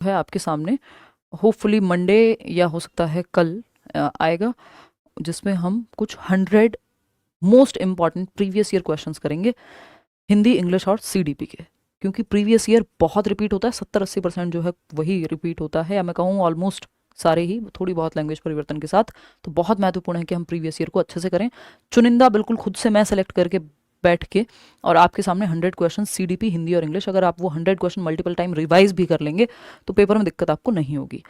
है आपके सामने, होपफुली मंडे या हो सकता है कल आएगा, जिसमें हम कुछ 100 most important previous year questions करेंगे हिंदी, इंग्लिश और सीडीपी के। क्योंकि प्रीवियस ईयर बहुत रिपीट होता है, 70-80% जो है वही रिपीट होता है, या मैं कहूँ ऑलमोस्ट सारे ही, थोड़ी बहुत लैंग्वेज परिवर्तन के साथ। तो बहुत महत्वपूर्ण है कि हम प्रीवियस ईयर को अच्छे से करें, चुनिंदा बिल्कुल खुद से मैं सेलेक्ट करके बैठ के, और आपके सामने 100 क्वेश्चन सीडीपी हिंदी और इंग्लिश। अगर आप वो 100 क्वेश्चन मल्टीपल टाइम रिवाइज भी कर लेंगे तो पेपर में दिक्कत आपको नहीं होगी।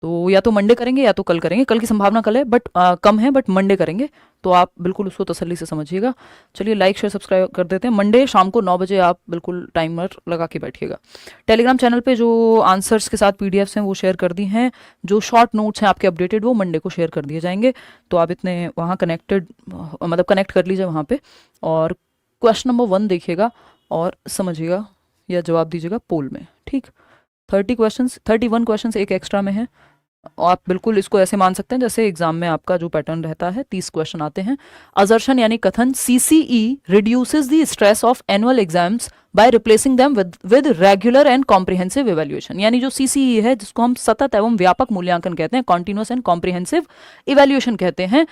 तो या तो मंडे करेंगे या तो कल करेंगे, कल की संभावना कल है बट कम है, बट मंडे करेंगे, तो आप बिल्कुल उसको तसल्ली से समझिएगा। चलिए लाइक शेयर सब्सक्राइब कर देते हैं। मंडे शाम को 9 बजे आप बिल्कुल टाइमर लगा के बैठिएगा। टेलीग्राम चैनल पे जो आंसर्स के साथ पीडीएफ्स हैं वो शेयर कर दी हैं, जो शॉर्ट नोट्स हैं आपके अपडेटेड वो मंडे को शेयर कर दिए जाएंगे। तो आप इतने वहाँ कनेक्टेड, मतलब कनेक्ट कर लीजिए वहाँ पे, और क्वेश्चन नंबर 1 देखिएगा और समझिएगा या जवाब दीजिएगा पोल में, ठीक। 31 क्वेश्चंस एक एक्स्ट्रा में है। आप बिल्कुल इसको ऐसे मान सकते हैं जैसे एग्जाम में आपका जो पैटर्न रहता है, 30 क्वेश्चन आते हैं। असर्शन यानी कथन, CCE reduces the stress of annual exams by replacing them with regular and comprehensive evaluation. यानी जो सीसीई है, जिसको हम सतत एवं व्यापक मूल्यांकन कहते हैं, कॉन्टिन्यूअस एंड कॉम्प्रिहेंसिव इवैल्यूएशन कहते हैं,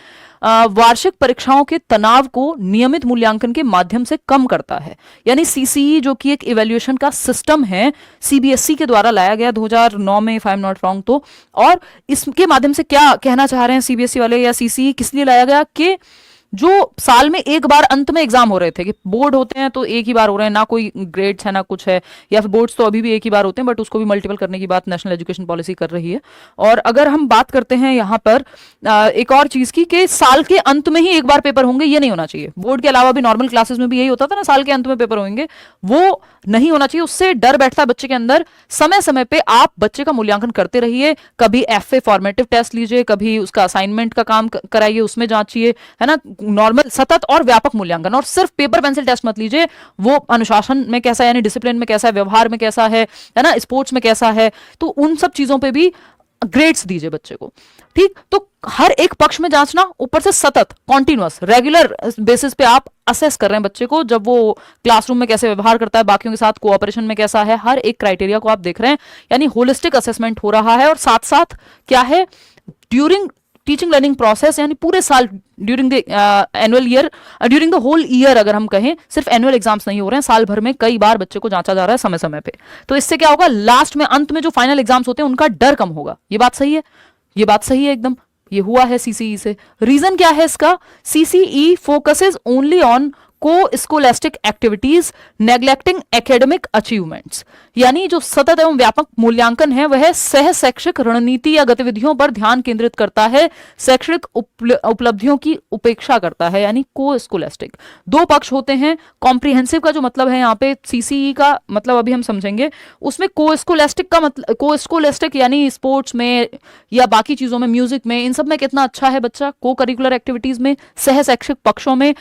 वार्षिक परीक्षाओं के तनाव को नियमित मूल्यांकन के माध्यम से कम करता है। यानी सीसीई जो कि एक इवैल्यूएशन का सिस्टम है, सीबीएसई के द्वारा लाया गया 2009 में, if I am not wrong तो। और इसके माध्यम से क्या कहना चाह रहे हैं सीबीएसई वाले, या सीसीई किस लिए लाया गया, कि जो साल में एक बार अंत में एग्जाम हो रहे थे, कि बोर्ड होते हैं तो एक ही बार हो रहे हैं, ना कोई ग्रेड्स है ना कुछ है, या फिर बोर्ड्स तो अभी भी एक ही बार होते हैं, बट उसको भी मल्टीपल करने की बात नेशनल एजुकेशन पॉलिसी कर रही है। और अगर हम बात करते हैं यहाँ पर एक और चीज की, कि साल के अंत में ही एक बार पेपर होंगे, ये नहीं होना चाहिए। बोर्ड के अलावा भी नॉर्मल क्लासेस में भी यही होता था ना, साल के अंत में पेपर होंगे, वो नहीं होना चाहिए। उससे डर बैठता है बच्चे के अंदर। समय समय पे आप बच्चे का मूल्यांकन करते रहिए, कभी एफए फॉर्मेटिव टेस्ट लीजिए, कभी उसका असाइनमेंट का काम कराइए, उसमें जांचिए, है ना। नॉर्मल, सतत और व्यापक मूल्यांकन, और सिर्फ पेपर पेंसिल टेस्ट मत लीजिए। वो अनुशासन में कैसा है, यानी डिसिप्लिन में कैसा है, व्यवहार में कैसा है ना, स्पोर्ट्स में कैसा है, तो उन सब चीजों पे भी ग्रेड्स दीजिए बच्चे को, ठीक। तो हर एक पक्ष में जांचना, ऊपर से सतत, कॉन्टिन्यूअस, रेगुलर बेसिस पे आप असेस कर रहे हैं बच्चे को, जब वो क्लासरूम में कैसे व्यवहार करता है, बाकियों के साथ कोऑपरेशन में कैसा है, हर एक क्राइटेरिया को आप देख रहे हैं। यानी होलिस्टिक असेसमेंट हो रहा है। और साथ साथ क्या है, ड्यूरिंग टीचिंग लर्निंग प्रोसेस, यानी पूरे साल, during the annual year, during the whole year, अगर हम कहें, सिर्फ एनुअल एग्जाम्स नहीं हो रहे हैं, साल भर में कई बार बच्चे को जांचा जा रहा है समय समय पे। तो इससे क्या होगा, लास्ट में, अंत में जो फाइनल एग्जाम्स होते हैं उनका डर कम होगा। ये बात सही है, ये बात सही है एकदम। ये हुआ है सीसीई से। रीजन क्या है इसका, सीसीई फोकसेस ओनली ऑन को scholastic activities neglecting academic achievements. यानी जो सतत एवं व्यापक मूल्यांकन है वह सह शैक्षिक रणनीति या गतिविधियों पर ध्यान केंद्रित करता है, शैक्षिक उपलब्धियों की उपेक्षा करता है। यानी को स्कोलेस्टिक, दो पक्ष होते हैं। कॉम्प्रिहेंसिव का जो मतलब है यहाँ पे, सीसीई का मतलब अभी हम समझेंगे, उसमें को स्कोलेस्टिक का मतलब, को स्कोलेस्टिक यानी स्पोर्ट्स में या बाकी चीजों में, म्यूजिक में, इन सब में कितना अच्छा है बच्चा, को करिकुलर एक्टिविटीज में, सह शैक्षिक पक्षों में,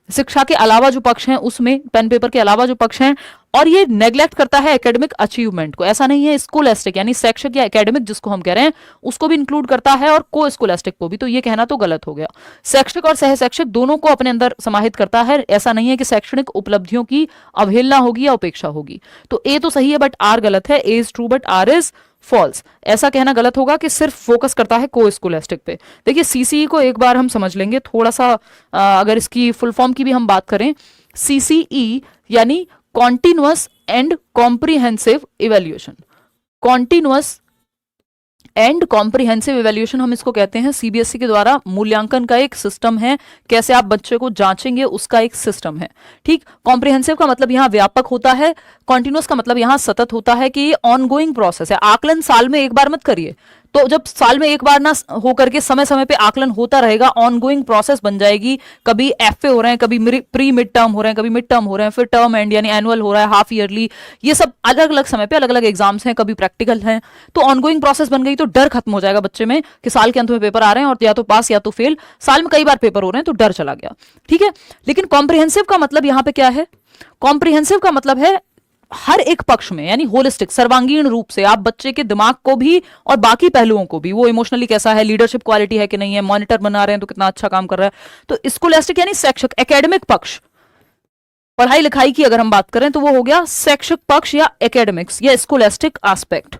शिक्षा के अलावा जो पक्ष हैं उसमें, पेन पेपर के अलावा जो पक्ष हैं। और ये नेग्लेक्ट करता है एकेडमिक अचीवमेंट को। ऐसा नहीं है, स्कोलेस्टिक यानी शैक्षिक या एकेडमिक जिसको हम कह रहे हैं उसको भी इंक्लूड करता है, और को स्कोलेस्टिक को भी। तो ये कहना तो गलत हो गया। शैक्षिक और सह शैक्षिक दोनों को अपने अंदर समाहित करता है। ऐसा नहीं है कि शैक्षणिक उपलब्धियों की अवहेलना होगी या उपेक्षा होगी। तो ए तो सही है बट आर गलत है। A is true but R is false. ऐसा कहना गलत होगा कि सिर्फ फोकस करता है को स्कोलेस्टिक पे। देखिए सीसीई को एक बार हम समझ लेंगे थोड़ा सा, अगर इसकी फुल फॉर्म की भी हम बात करें, सीसीई यानी continuous and comprehensive evaluation. Continuous and comprehensive evaluation हम इसको कहते हैं। सीबीएसई के द्वारा मूल्यांकन का एक सिस्टम है, कैसे आप बच्चे को जांचेंगे उसका एक सिस्टम है, ठीक। कॉम्प्रिहेंसिव का मतलब यहाँ व्यापक होता है, कॉन्टिन्यूअस का मतलब यहाँ सतत होता है, कि ये ऑनगोइंग प्रोसेस है। आकलन साल में एक बार मत करिए। तो जब साल में एक बार ना हो करके समय समय पे आकलन होता रहेगा, ऑनगोइंग प्रोसेस बन जाएगी। कभी एफए हो रहे हैं, कभी प्री मिड टर्म हो रहे हैं, कभी मिड टर्म हो रहे हैं, फिर टर्म एंड यानी एनुअल हो रहा है, हाफ ईयरली, ये सब अलग अलग समय पे अलग अलग एग्जाम्स हैं, कभी प्रैक्टिकल हैं। तो ऑनगोइंग प्रोसेस बन गई तो डर खत्म हो जाएगा बच्चे में कि साल के अंत में पेपर आ रहे हैं और या तो पास या तो फेल। साल में कई बार पेपर हो रहे हैं तो डर चला गया, ठीक है। लेकिन कॉम्प्रिहेंसिव का मतलब यहां पे क्या है, कॉम्प्रिहेंसिव का मतलब है हर एक पक्ष में, यानी होलिस्टिक, सर्वांगीण रूप से आप बच्चे के दिमाग को भी और बाकी पहलुओं को भी, वो इमोशनली कैसा है, लीडरशिप क्वालिटी है कि नहीं है, मॉनिटर बना रहे हैं तो कितना अच्छा काम कर रहा है। तो स्कोलेस्टिक यानी शैक्षिक, एकेडमिक पक्ष, पढ़ाई लिखाई की अगर हम बात करें तो वो हो गया शैक्षिक पक्ष या एकेडमिक्स या स्कोलेस्टिक एस्पेक्ट।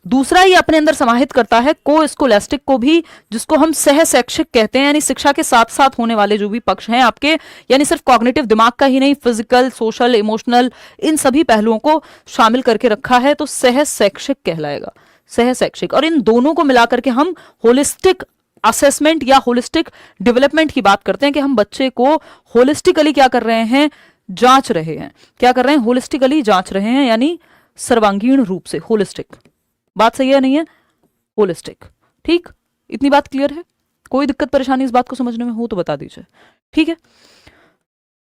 दूसरा ये अपने अंदर समाहित करता है को स्कोलैस्टिक को भी, जिसको हम सह शैक्षिक कहते हैं, यानी शिक्षा के साथ साथ होने वाले जो भी पक्ष हैं आपके, यानी सिर्फ कॉग्निटिव दिमाग का ही नहीं, फिजिकल, सोशल, इमोशनल, इन सभी पहलुओं को शामिल करके रखा है, तो सह शैक्षिक कहलाएगा, सह शैक्षिक। और इन दोनों को मिलाकर के हम होलिस्टिक असेसमेंट या होलिस्टिक डेवलपमेंट की बात करते हैं, कि हम बच्चे को होलिस्टिकली क्या कर रहे हैं, जांच रहे हैं। क्या कर रहे हैं, होलिस्टिकली जांच रहे हैं, यानी सर्वांगीण रूप से, होलिस्टिक। बात सही है नहीं है, होलिस्टिक। ठीक, इतनी बात क्लियर है? कोई दिक्कत परेशानी इस बात को समझने में हो तो बता दीजिए। ठीक है,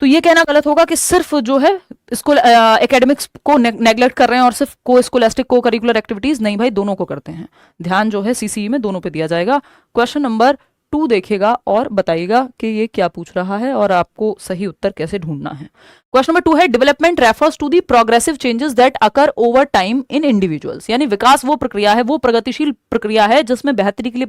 तो ये कहना गलत होगा कि सिर्फ जो है इसको एकेडमिक्स को नेग्लेक्ट कर रहे हैं और सिर्फ को स्कोलास्टिक को करिकुलर एक्टिविटीज, नहीं भाई, दोनों को करते हैं। ध्यान जो है सीसीई में दोनों पे दिया जाएगा। क्वेश्चन नंबर 2 देखिएगा और बताइएगा कि ये क्या पूछ रहा है और आपको सही उत्तर कैसे ढूंढना है। क्वेश्चन नंबर 2 है, development refers to the progressive changes that occur over time in individuals, यानी विकास वो प्रक्रिया है, वो प्रगतिशील प्रक्रिया है जिसमें बेहतरी के लिए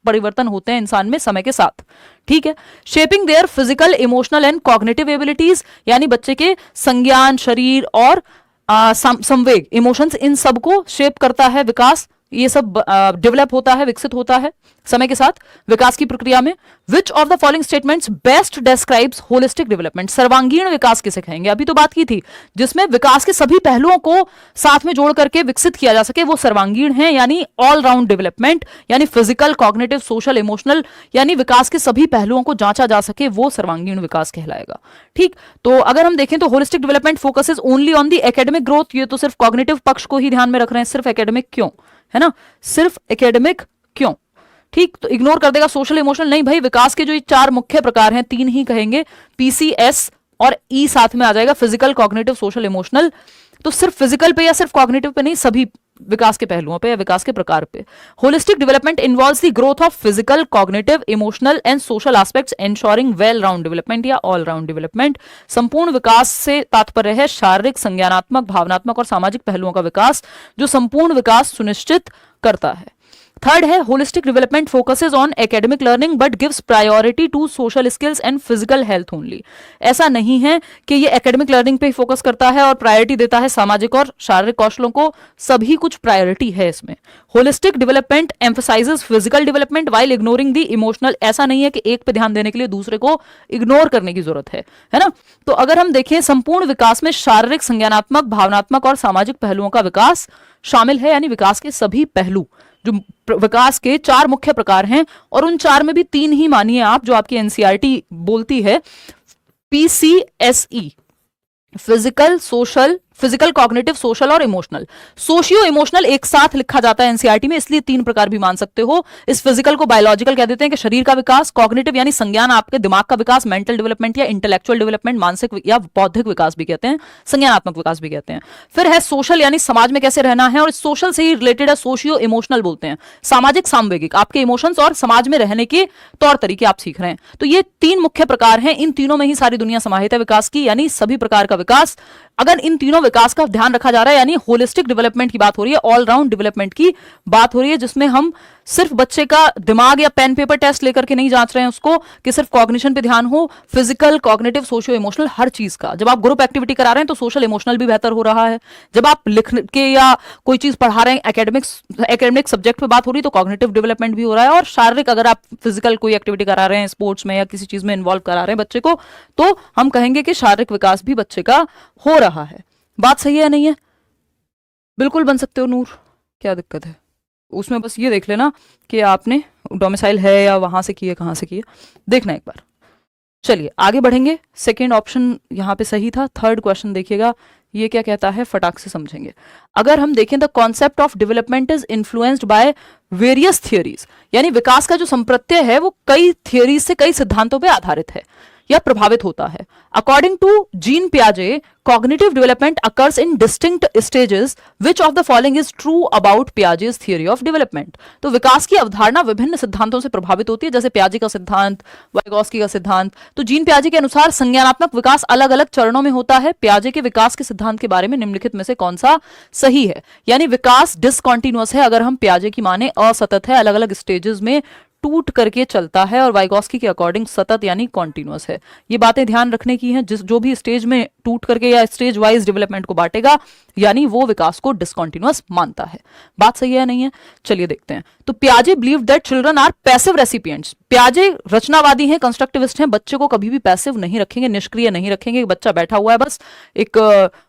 परिवर्तन होते हैं इंसान में समय के साथ। ठीक है, shaping their physical, emotional and cognitive abilities, यानी बच्चे के संज्ञान, शरीर और संवेग, इमोशंस, इन सब को शेप करता है विकास। ये सब डेवलप होता है, विकसित होता है समय के साथ विकास की प्रक्रिया में। विच of the following statements best describes holistic development, सर्वांगीण विकास किसे कहेंगे? अभी तो बात की थी, जिसमें विकास के सभी पहलुओं को साथ में जोड़ करके विकसित किया जा सके, वो सर्वांगीण है, यानी ऑल राउंड डेवलपमेंट, यानी फिजिकल, कॉग्निटिव, सोशल, इमोशनल, यानी विकास के सभी पहलुओं को जांचा जा सके, वो सर्वांगीण विकास कहलाएगा। ठीक, तो अगर हम देखें तो holistic development focuses only on the academic growth, ये तो सिर्फ कॉग्निटिव पक्ष को ही ध्यान में रख रहे हैं, सिर्फ एकेडमिक क्यों, है ना, सिर्फ एकेडमिक क्यों? ठीक, तो इग्नोर कर देगा सोशल, इमोशनल, नहीं भाई, विकास के जो ये 4 मुख्य प्रकार हैं, 3 ही कहेंगे, पीसीएस और ई साथ में आ जाएगा, फिजिकल, कॉग्निटिव, सोशल, इमोशनल। तो सिर्फ फिजिकल पे या सिर्फ कॉग्निटिव पे नहीं, सभी विकास के पहलुओं पे या विकास के प्रकार पे। Holistic development involves the growth of physical, cognitive, emotional and social aspects, ensuring well round development या ऑल राउंड डेवलपमेंट। संपूर्ण विकास से तात्पर्य है शारीरिक, संज्ञानात्मक, भावनात्मक और सामाजिक पहलुओं का विकास, जो संपूर्ण विकास सुनिश्चित करता है। थर्ड है, holistic development focuses on academic learning but gives priority to social skills and physical health only. ऐसा नहीं है कि ये एकेडमिक लर्निंग पे ही फोकस करता है और प्रायोरिटी देता है सामाजिक और शारीरिक कौशलों को, सभी कुछ प्रायोरिटी है इसमें। Holistic development emphasises physical development while ignoring the emotional, ऐसा नहीं है कि एक पे ध्यान देने के लिए दूसरे को इग्नोर करने की जरूरत है ना। तो अगर हम देखें, संपूर्ण विकास में शारीरिक, संज्ञानात्मक, भावनात्मक और सामाजिक पहलुओं का विकास शामिल है, यानी विकास के सभी पहलू, जो विकास के 4 मुख्य प्रकार हैं, और उन 4 में भी 3 ही मानिए आप, जो आपकी एनसीईआरटी बोलती है, PCSE, physical, social, physical, cognitive, social और इमोशनल। सोशियो इमोशनल एक साथ लिखा जाता है एनसीईआरटी में, इसलिए 3 प्रकार भी मान सकते हो। इस फिजिकल को बायोलॉजिकल कह देते हैं कि शरीर का विकास, कॉग्निटिव यानी संज्ञान, आपके दिमाग का विकास, मेंटल डेवलपमेंट या इंटेलेक्चुअल डेवलपमेंट, मानसिक या बौद्धिक विकास भी कहते हैं, संज्ञानात्मक विकास भी कहते हैं। फिर है सोशल, यानी समाज में कैसे रहना है, और सोशल से ही रिलेटेड है सोशियो इमोशनल बोलते हैं, सामाजिक, सामवेगिक, आपके इमोशंस और समाज में रहने के तौर तरीके आप सीख रहे हैं। तो ये 3 मुख्य प्रकार हैं, इन तीनों में ही सारी दुनिया समाहित है विकास की, यानी सभी प्रकार का विकास। अगर इन तीनों विकास का ध्यान रखा जा रहा है, यानी होलिस्टिक डेवलपमेंट की बात हो रही है, ऑल राउंड डेवलपमेंट की बात हो रही है, जिसमें हम सिर्फ बच्चे का दिमाग या पेन पेपर टेस्ट लेकर के नहीं जांच रहे हैं उसको कि सिर्फ कॉग्निशन पे ध्यान हो, फिजिकल, कॉग्निटिव, सोशियो इमोशनल, हर चीज का। जब आप ग्रुप एक्टिविटी करा रहे हैं तो सोशल इमोशनल भी बेहतर हो रहा है, जब आप लिख के या कोई चीज पढ़ा रहे हैं, एकेडमिक सब्जेक्ट पे बात हो रही है तो कॉग्निटिव डेवलपमेंट भी हो रहा है, और शारीरिक अगर आप फिजिकल कोई एक्टिविटी करा रहे हैं, स्पोर्ट्स में या किसी चीज में इन्वॉल्व करा रहे हैं बच्चे को, तो हम कहेंगे कि शारीरिक विकास भी बच्चे का हो रहा है। बात सही है नहीं है? बिल्कुल बन सकते हो नूर, क्या दिक्कत है उसमें? बस ये देख लेना कि आपने डोमिसाइल है या वहां से किए, कहां से किए, देखना एक बार। चलिए आगे बढ़ेंगे, सेकेंड ऑप्शन यहाँ पे सही था। थर्ड क्वेश्चन देखिएगा, ये क्या कहता है, फटाक से समझेंगे। अगर हम देखें, the concept of development is influenced by various theories, यानी विकास का जो संप्रत्यय है वो कई थियोरीज से, कई सिद्धांतों पर आधारित है या प्रभावित होता है। अकॉर्डिंग टू जीन पियाजे, cognitive development occurs in distinct stages. Which of the following is true about Piaget's theory of development? तो विकास की अवधारणा विभिन्न सिद्धांतों से प्रभावित होती है, जैसे पियाजे का सिद्धांत, वाइगोस्की का सिद्धांत। तो जीन पियाजे के अनुसार संज्ञानात्मक विकास अलग अलग चरणों में होता है। पियाजे के विकास के सिद्धांत के बारे में निम्नलिखित में से कौन सा सही है? यानी विकास डिसकॉन्टिन्यूअस है, अगर हम पियाजे की माने असतत है, अलग अलग स्टेजेस में टूट करके चलता है और वाइगॉस्की के अकॉर्डिंग सतत यानी कॉन्टिन्यूअस है। ये बातें ध्यान रखने की हैं। जो भी स्टेज में टूट करके या स्टेज वाइज डेवलपमेंट को बांटेगा यानी वो विकास को डिसकॉन्टिन्यूअस मानता है। बात सही है नहीं है? चलिए देखते हैं। तो पियाजे believe that children are passive recipients. पियाजे रचनावादी हैं, कंस्ट्रक्टिविस्ट हैं, बच्चे को कभी भी पैसिव नहीं रखेंगे, निष्क्रिय नहीं रखेंगे। बच्चा बैठा हुआ है बस एक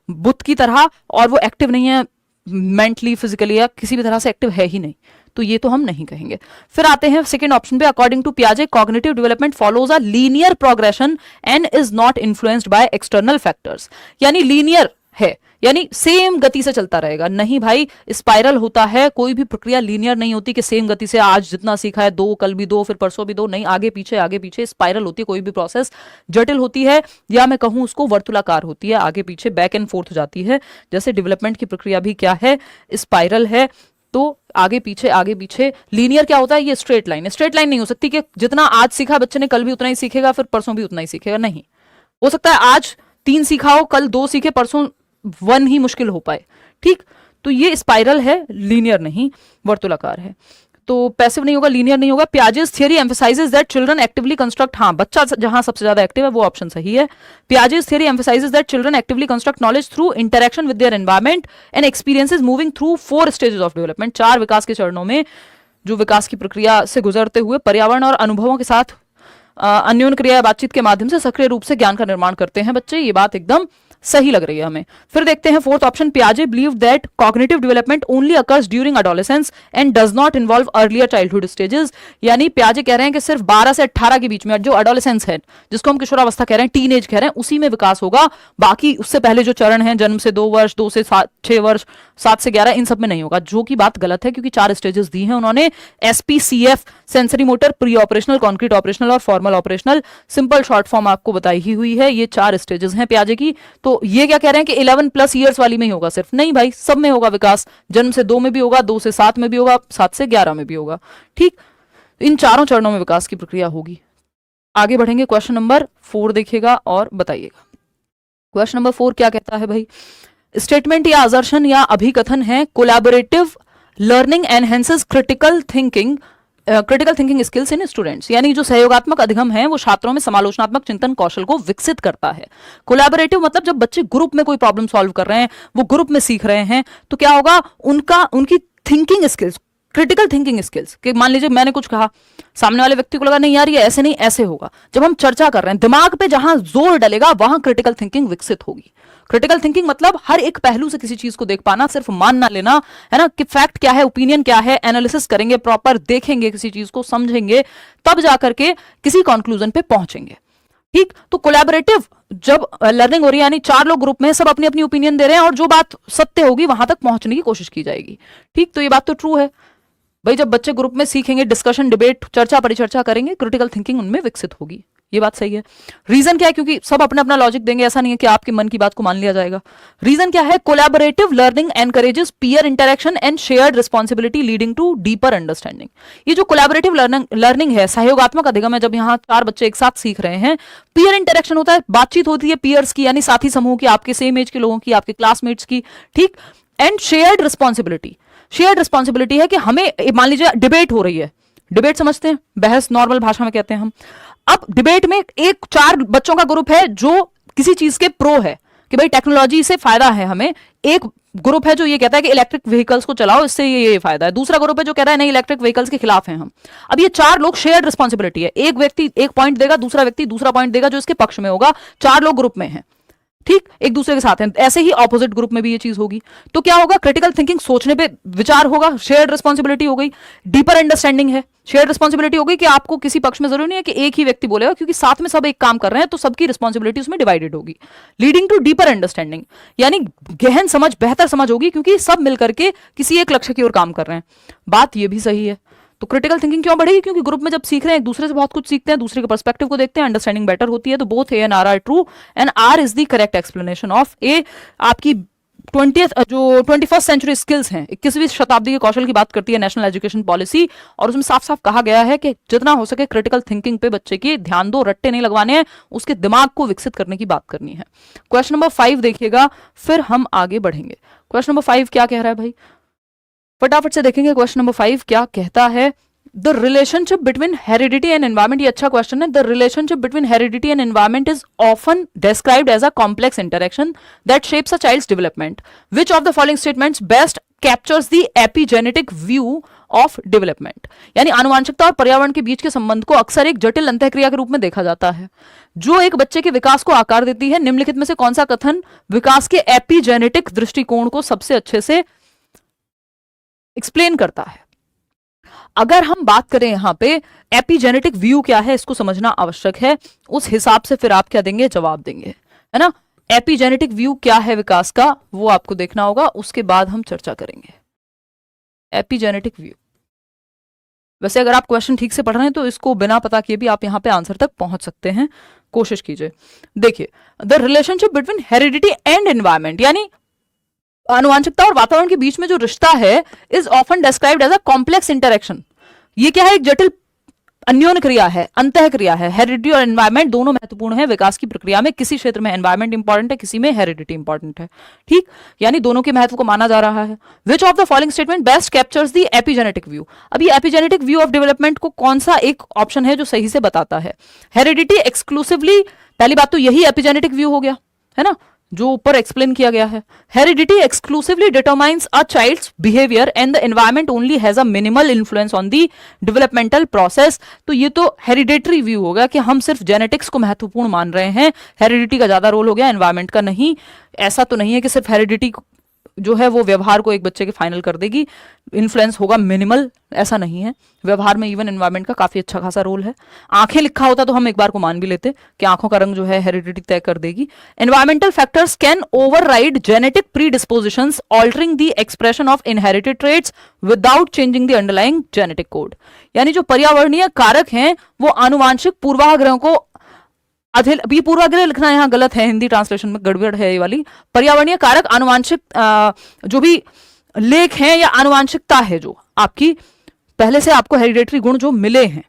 बुत की तरह और वो एक्टिव नहीं है मेंटली, फिजिकली या किसी भी तरह से एक्टिव है ही नहीं, तो ये तो हम नहीं कहेंगे। फिर आते हैं सेकंड ऑप्शन पे। अकॉर्डिंग टू पियाजे cognitive development follows a linear progression and is not influenced by external factors. यानी लीनियर है यानी सेम गति से चलता रहेगा। नहीं भाई, स्पाइरल होता है। कोई भी प्रक्रिया लीनियर नहीं होती कि सेम गति से आज जितना सीखा है 2 कल भी 2 फिर परसों भी 2, नहीं, आगे पीछे स्पाइरल होती है। कोई भी प्रोसेस जटिल होती है या मैं कहूं उसको वर्तुलाकार होती है, आगे पीछे बैक एंड फोर्थ हो जाती है। जैसे डेवलपमेंट की प्रक्रिया भी क्या है, स्पाइरल है। तो आगे पीछे लीनियर क्या होता है, ये स्ट्रेट लाइन है। स्ट्रेट लाइन नहीं हो सकती कि जितना आज सीखा बच्चे ने कल भी उतना ही सीखेगा फिर परसों भी उतना ही सीखेगा। नहीं हो सकता है आज 3 सीखा हो, कल 2 सीखे, परसों 1 ही मुश्किल हो पाए। ठीक, तो ये स्पाइरल है, लीनियर नहीं, वर्तुलाकार है। तो पैसिव नहीं होगा, लीनियर नहीं होगा। Piaget's theory emphasises that children actively construct, हाँ बच्चा जहां सबसे ज्यादा एक्टिव है वो ऑप्शन सही है। Piaget's theory emphasises that children actively construct knowledge through interaction with their environment and experiences moving through 4 stages of development. 4 विकास के चरणों में जो विकास की प्रक्रिया से गुजरते हुए पर्यावरण और अनुभवों के साथ अन्योन्य क्रिया या बातचीत के माध्यम से सक्रिय रूप से ज्ञान का निर्माण करते हैं बच्चे। ये बात एकदम सही लग रही है हमें। फिर देखते हैं फोर्थ ऑप्शन। पियाजे believe that cognitive development only occurs during adolescence and does not involve earlier childhood stages. यानी पियाजे कह रहे हैं कि सिर्फ 12 से 18 के बीच में जो एडोलेसेंस है, जिसको हम किशोरावस्था कह रहे हैं, टीनेज कह रहे हैं, उसी में विकास होगा। बाकी उससे पहले जो चरण है, जन्म से 2 वर्ष, 2 से 6 वर्ष, 7 से 11, इन सब में नहीं होगा, जो कि बात गलत है क्योंकि 4 स्टेजेस दी हैं उन्होंने। SPCF, sensory motor, pre operational, concrete operational और formal operational. Simple short form आपको बताई ही हुई है। ये 4 स्टेजेस हैं पियाजे की। तो ये क्या कह रहे हैं कि 11+ ईयर्स वाली में ही होगा सिर्फ? नहीं भाई, सब में होगा विकास। जन्म से 2 में भी होगा, 2 से 7 में भी होगा, 7 से 11 में भी होगा। ठीक, इन चारों चरणों में विकास की प्रक्रिया होगी। आगे बढ़ेंगे, क्वेश्चन नंबर 4 देखिएगा और बताइएगा। क्वेश्चन नंबर 4 क्या कहता है भाई? स्टेटमेंट या असर्शन या अभिकथन है collaborative learning enhances critical thinking skills in students. यानी जो सहयोगात्मक अधिगम है वो छात्रों में समालोचनात्मक चिंतन कौशल को विकसित करता है। कोलैबोरेटिव मतलब जब बच्चे ग्रुप में कोई प्रॉब्लम सॉल्व कर रहे हैं, वो ग्रुप में सीख रहे हैं, तो क्या होगा, उनकी thinking skills, critical thinking skills, कि मान लीजिए मैंने कुछ कहा, सामने वाले व्यक्ति को लगा नहीं यार ये ऐसे नहीं ऐसे होगा। जब हम चर्चा कर रहे हैं, दिमाग पे जहां जोर डलेगा वहां क्रिटिकल थिंकिंग विकसित होगी। क्रिटिकल थिंकिंग मतलब हर एक पहलू से किसी चीज को देख पाना, सिर्फ मान ना लेना, है ना, कि फैक्ट क्या है, ओपिनियन क्या है, एनालिसिस करेंगे, प्रॉपर देखेंगे, किसी चीज को समझेंगे, तब जाकर के किसी कंक्लूजन पे पहुंचेंगे। ठीक, तो कोलैबोरेटिव जब लर्निंग हो रही है यानी 4 लोग ग्रुप में सब अपनी अपनी ओपिनियन दे रहे हैं और जो बात सत्य होगी वहां तक पहुंचने की कोशिश की जाएगी। ठीक, तो ये बात तो ट्रू है भाई। जब बच्चे ग्रुप में सीखेंगे, डिस्कशन, डिबेट, चर्चा परिचर्चा करेंगे, क्रिटिकल थिंकिंग उनमें विकसित होगी। ये बात सही है। रीजन क्या है? क्योंकि सब अपना अपना लॉजिक देंगे, ऐसा नहीं है कि आपके मन की बात को मान लिया जाएगा। रीजन क्या है? Collaborative learning encourages peer interaction and shared responsibility leading to deeper understanding. ये जो कोलैबोरेटिव लर्निंग है, सहयोगात्मक अधिगम है, जब यहाँ 4 बच्चे एक साथ सीख रहे हैं, पीयर इंटरेक्शन होता है, बातचीत होती है पीयर्स की, यानी साथी समूह की, आपके सेम एज के लोगों की, आपके क्लासमेट्स की। ठीक, and shared responsibility. Shared responsibility है कि हमें, मान लीजिए डिबेट हो रही है, डिबेट समझते हैं, बहस नॉर्मल भाषा में कहते हैं हम। अब डिबेट में 4 बच्चों का ग्रुप है जो किसी चीज के प्रो है कि भाई टेक्नोलॉजी से फायदा है हमें। एक ग्रुप है जो ये कहता है कि इलेक्ट्रिक व्हीकल्स को चलाओ, इससे ये फायदा है। दूसरा ग्रुप है जो कह रहा है नहीं, इलेक्ट्रिक व्हीकल्स के खिलाफ हैं हम। अब ये 4 लोग, शेयर्ड रिस्पॉन्सिबिलिटी है, एक व्यक्ति एक पॉइंट देगा, दूसरा व्यक्ति दूसरा पॉइंट देगा जो इसके पक्ष में होगा। 4 लोग ग्रुप में हैं, ठीक, एक दूसरे के साथ हैं। ऐसे ही ऑपोजिट ग्रुप में भी ये चीज होगी। तो क्या होगा? क्रिटिकल थिंकिंग, सोचने पे विचार होगा, शेयर्ड रिस्पॉन्सिबिलिटी हो गई, डीपर अंडरस्टैंडिंग है, शेयर्ड रिस्पॉन्सिबिलिटी हो गई कि आपको किसी पक्ष में जरूरी नहीं है कि एक ही व्यक्ति बोलेगा, क्योंकि साथ में सब एक काम कर रहे हैं तो सबकी रिस्पॉन्सिबिलिटी उसमें डिवाइडेड होगी। लीडिंग टू डीपर अंडरस्टैंडिंग यानी गहन समझ, बेहतर समझ होगी, क्योंकि सब मिलकर के किसी एक लक्ष्य की ओर काम कर रहे हैं। बात ये भी सही है। तो क्रिटिकल थिंकिंग क्यों बढ़ेगी? क्योंकि ग्रुप में जब सीख रहे हैं, एक दूसरे से बहुत कुछ सीखते हैं, दूसरे के पर्सपेक्टिव को देखते हैं, अंडरस्टैंडिंग बेटर होती है। तो both A and R R true and R is the correct explanation of A. आपकी 21st सेंचुरी स्किल्स हैं, 21वीं शताब्दी के कौशल की बात करती है नेशनल एजुकेशन पॉलिसी, और उसमें साफ साफ कहा गया है कि जितना हो सके क्रिटिकल थिंकिंग पे बच्चे की ध्यान दो, रट्टे नहीं लगवाने हैं, उसके दिमाग को विकसित करने की बात करनी है। क्वेश्चन नंबर 5 देखिएगा, फिर हम आगे बढ़ेंगे। क्वेश्चन नंबर 5 क्या कह रहा है भाई, फटाफट से देखेंगे। क्वेश्चन नंबर 5 क्या कहता है? The relationship between heredity and environment, ये अच्छा क्वेश्चन है। The relationship between heredity and environment is often described as a complex interaction that shapes a child's development. Which of the following statements best captures the epigenetic view of development. यानी आनुवांशिकता और पर्यावरण के बीच के संबंध को अक्सर एक जटिल अंतःक्रिया के रूप में देखा जाता है जो एक बच्चे के विकास को आकार देती है। निम्नलिखित में से कौन सा कथन विकास के एपिजेनेटिक दृष्टिकोण को सबसे अच्छे से एक्सप्लेन करता है? अगर हम बात करें यहां पे एपिजेनेटिक व्यू क्या है, इसको समझना आवश्यक है। उस हिसाब से फिर आप क्या देंगे, जवाब देंगे, है ना। एपिजेनेटिक व्यू क्या है विकास का, वो आपको देखना होगा, उसके बाद हम चर्चा करेंगे। एपिजेनेटिक व्यू, वैसे अगर आप क्वेश्चन ठीक से पढ़ रहे हैं तो इसको बिना पता किए भी आप यहां पे आंसर तक पहुंच सकते हैं, कोशिश कीजिए। देखिए, the relationship between heredity and environment, यानी आनुवांशिकता और वातावरण के बीच में जो रिश्ता है, is often described as a complex interaction. ये क्या है, एक जटिल अन्योन्य क्रिया है, अंतःक्रिया है। हेरिडिटी और एनवायरमेंट दोनों महत्वपूर्ण है विकास की प्रक्रिया में। किसी क्षेत्र में एनवायरमेंट इंपॉर्टेंट है, किसी में हेरिडिटी इंपॉर्टेंट है, ठीक। यानी दोनों के महत्व को माना जा रहा है। Which of the following statement best captures the epigenetic view. अब ये एपिजेनेटिक व्यू ऑफ डेवलपमेंट को कौन सा एक ऑप्शन है जो सही से बताता है? हेरिडिटी एक्सक्लूसिवली, पहली बात तो यही एपिजेनेटिक व्यू हो गया, है ना, जो ऊपर एक्सप्लेन किया गया है। Heredity exclusively determines a child's behaviour and the environment only has a minimal influence on the developmental process. तो ये तो हेरिडेटरी व्यू होगा कि हम सिर्फ जेनेटिक्स को महत्वपूर्ण मान रहे हैं, हेरिडिटी का ज्यादा रोल हो गया, एनवायरमेंट का नहीं। ऐसा तो नहीं है कि सिर्फ हेरिडिटी जो है वो व्यवहार को एक बच्चे के फाइनल कर देगी, इन्फ्लुएंस होगा मिनिमल, ऐसा नहीं है। व्यवहार में इवन एनवायरमेंट का काफी अच्छा खासा रोल है। आंखें लिखा होता तो हम एक बार को मान भी लेते कि आंखों का रंग जो है हेरिडिटी तय कर देगी। Environmental factors can override genetic predispositions altering the expression of inherited traits without changing the underlying genetic code. यानी जो पर्यावरणीय कारक हैं वो आनुवांशिक पूर्वाग्रहों को ये पूर्वाग्रह लिखना यहाँ गलत है, हिंदी ट्रांसलेशन में गड़बड़ है ये वाली। पर्यावरणीय कारक आनुवांशिक जो भी लेख हैं या आनुवांशिकता है जो आपकी पहले से आपको हेरिडेटरी गुण जो मिले हैं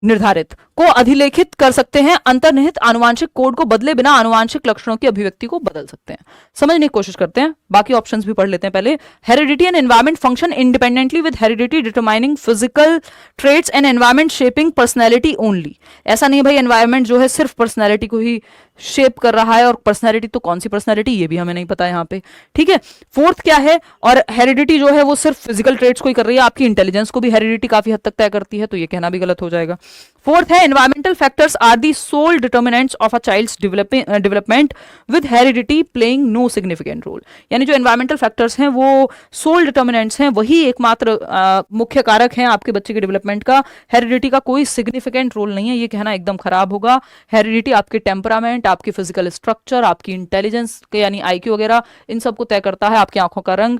निर्धारित को अधिलेखित कर सकते हैं। अंतर्निहित आनुवांशिक कोड को बदले बिना आनुवांशिक लक्षणों की अभिव्यक्ति को बदल सकते हैं। समझने की कोशिश करते हैं, बाकी ऑप्शंस भी पढ़ लेते हैं पहले। Heredity and environment function independently with heredity determining physical traits and environment shaping personality only. ऐसा नहीं भाई एनवायरमेंट जो है सिर्फ पर्सनैलिटी को ही शेप कर रहा है, और पर्सनैलिटी तो कौन सी पर्सनैलिटी ये भी हमें नहीं पता यहाँ पे, ठीक है। फोर्थ क्या है, और हेरिडिटी जो है वो सिर्फ फिजिकल ट्रेट्स को ही कर रही है, आपकी इंटेलिजेंस को भी हेरिडिटी काफी हद तक तय करती है, तो ये कहना भी गलत हो जाएगा। फोर्थ है environmental factors are the sole determinants of a child's development with heredity playing no significant role. यानी जो एनवायरमेंटल फैक्टर्स हैं वो सोल डिटर्मिनेंट्स हैं, वही एकमात्र मुख्य कारक हैं आपके बच्चे के डेवलपमेंट का। हेरिडिटी का कोई सिग्निफिकेंट रोल नहीं है, ये कहना एकदम खराब होगा। हेरिडिटी आपके टेम्परामेंट, आपकी फिजिकल स्ट्रक्चर, आपकी इंटेलिजेंस के यानी IQ वगैरह इन सब को तय करता है, आपकी आंखों का रंग,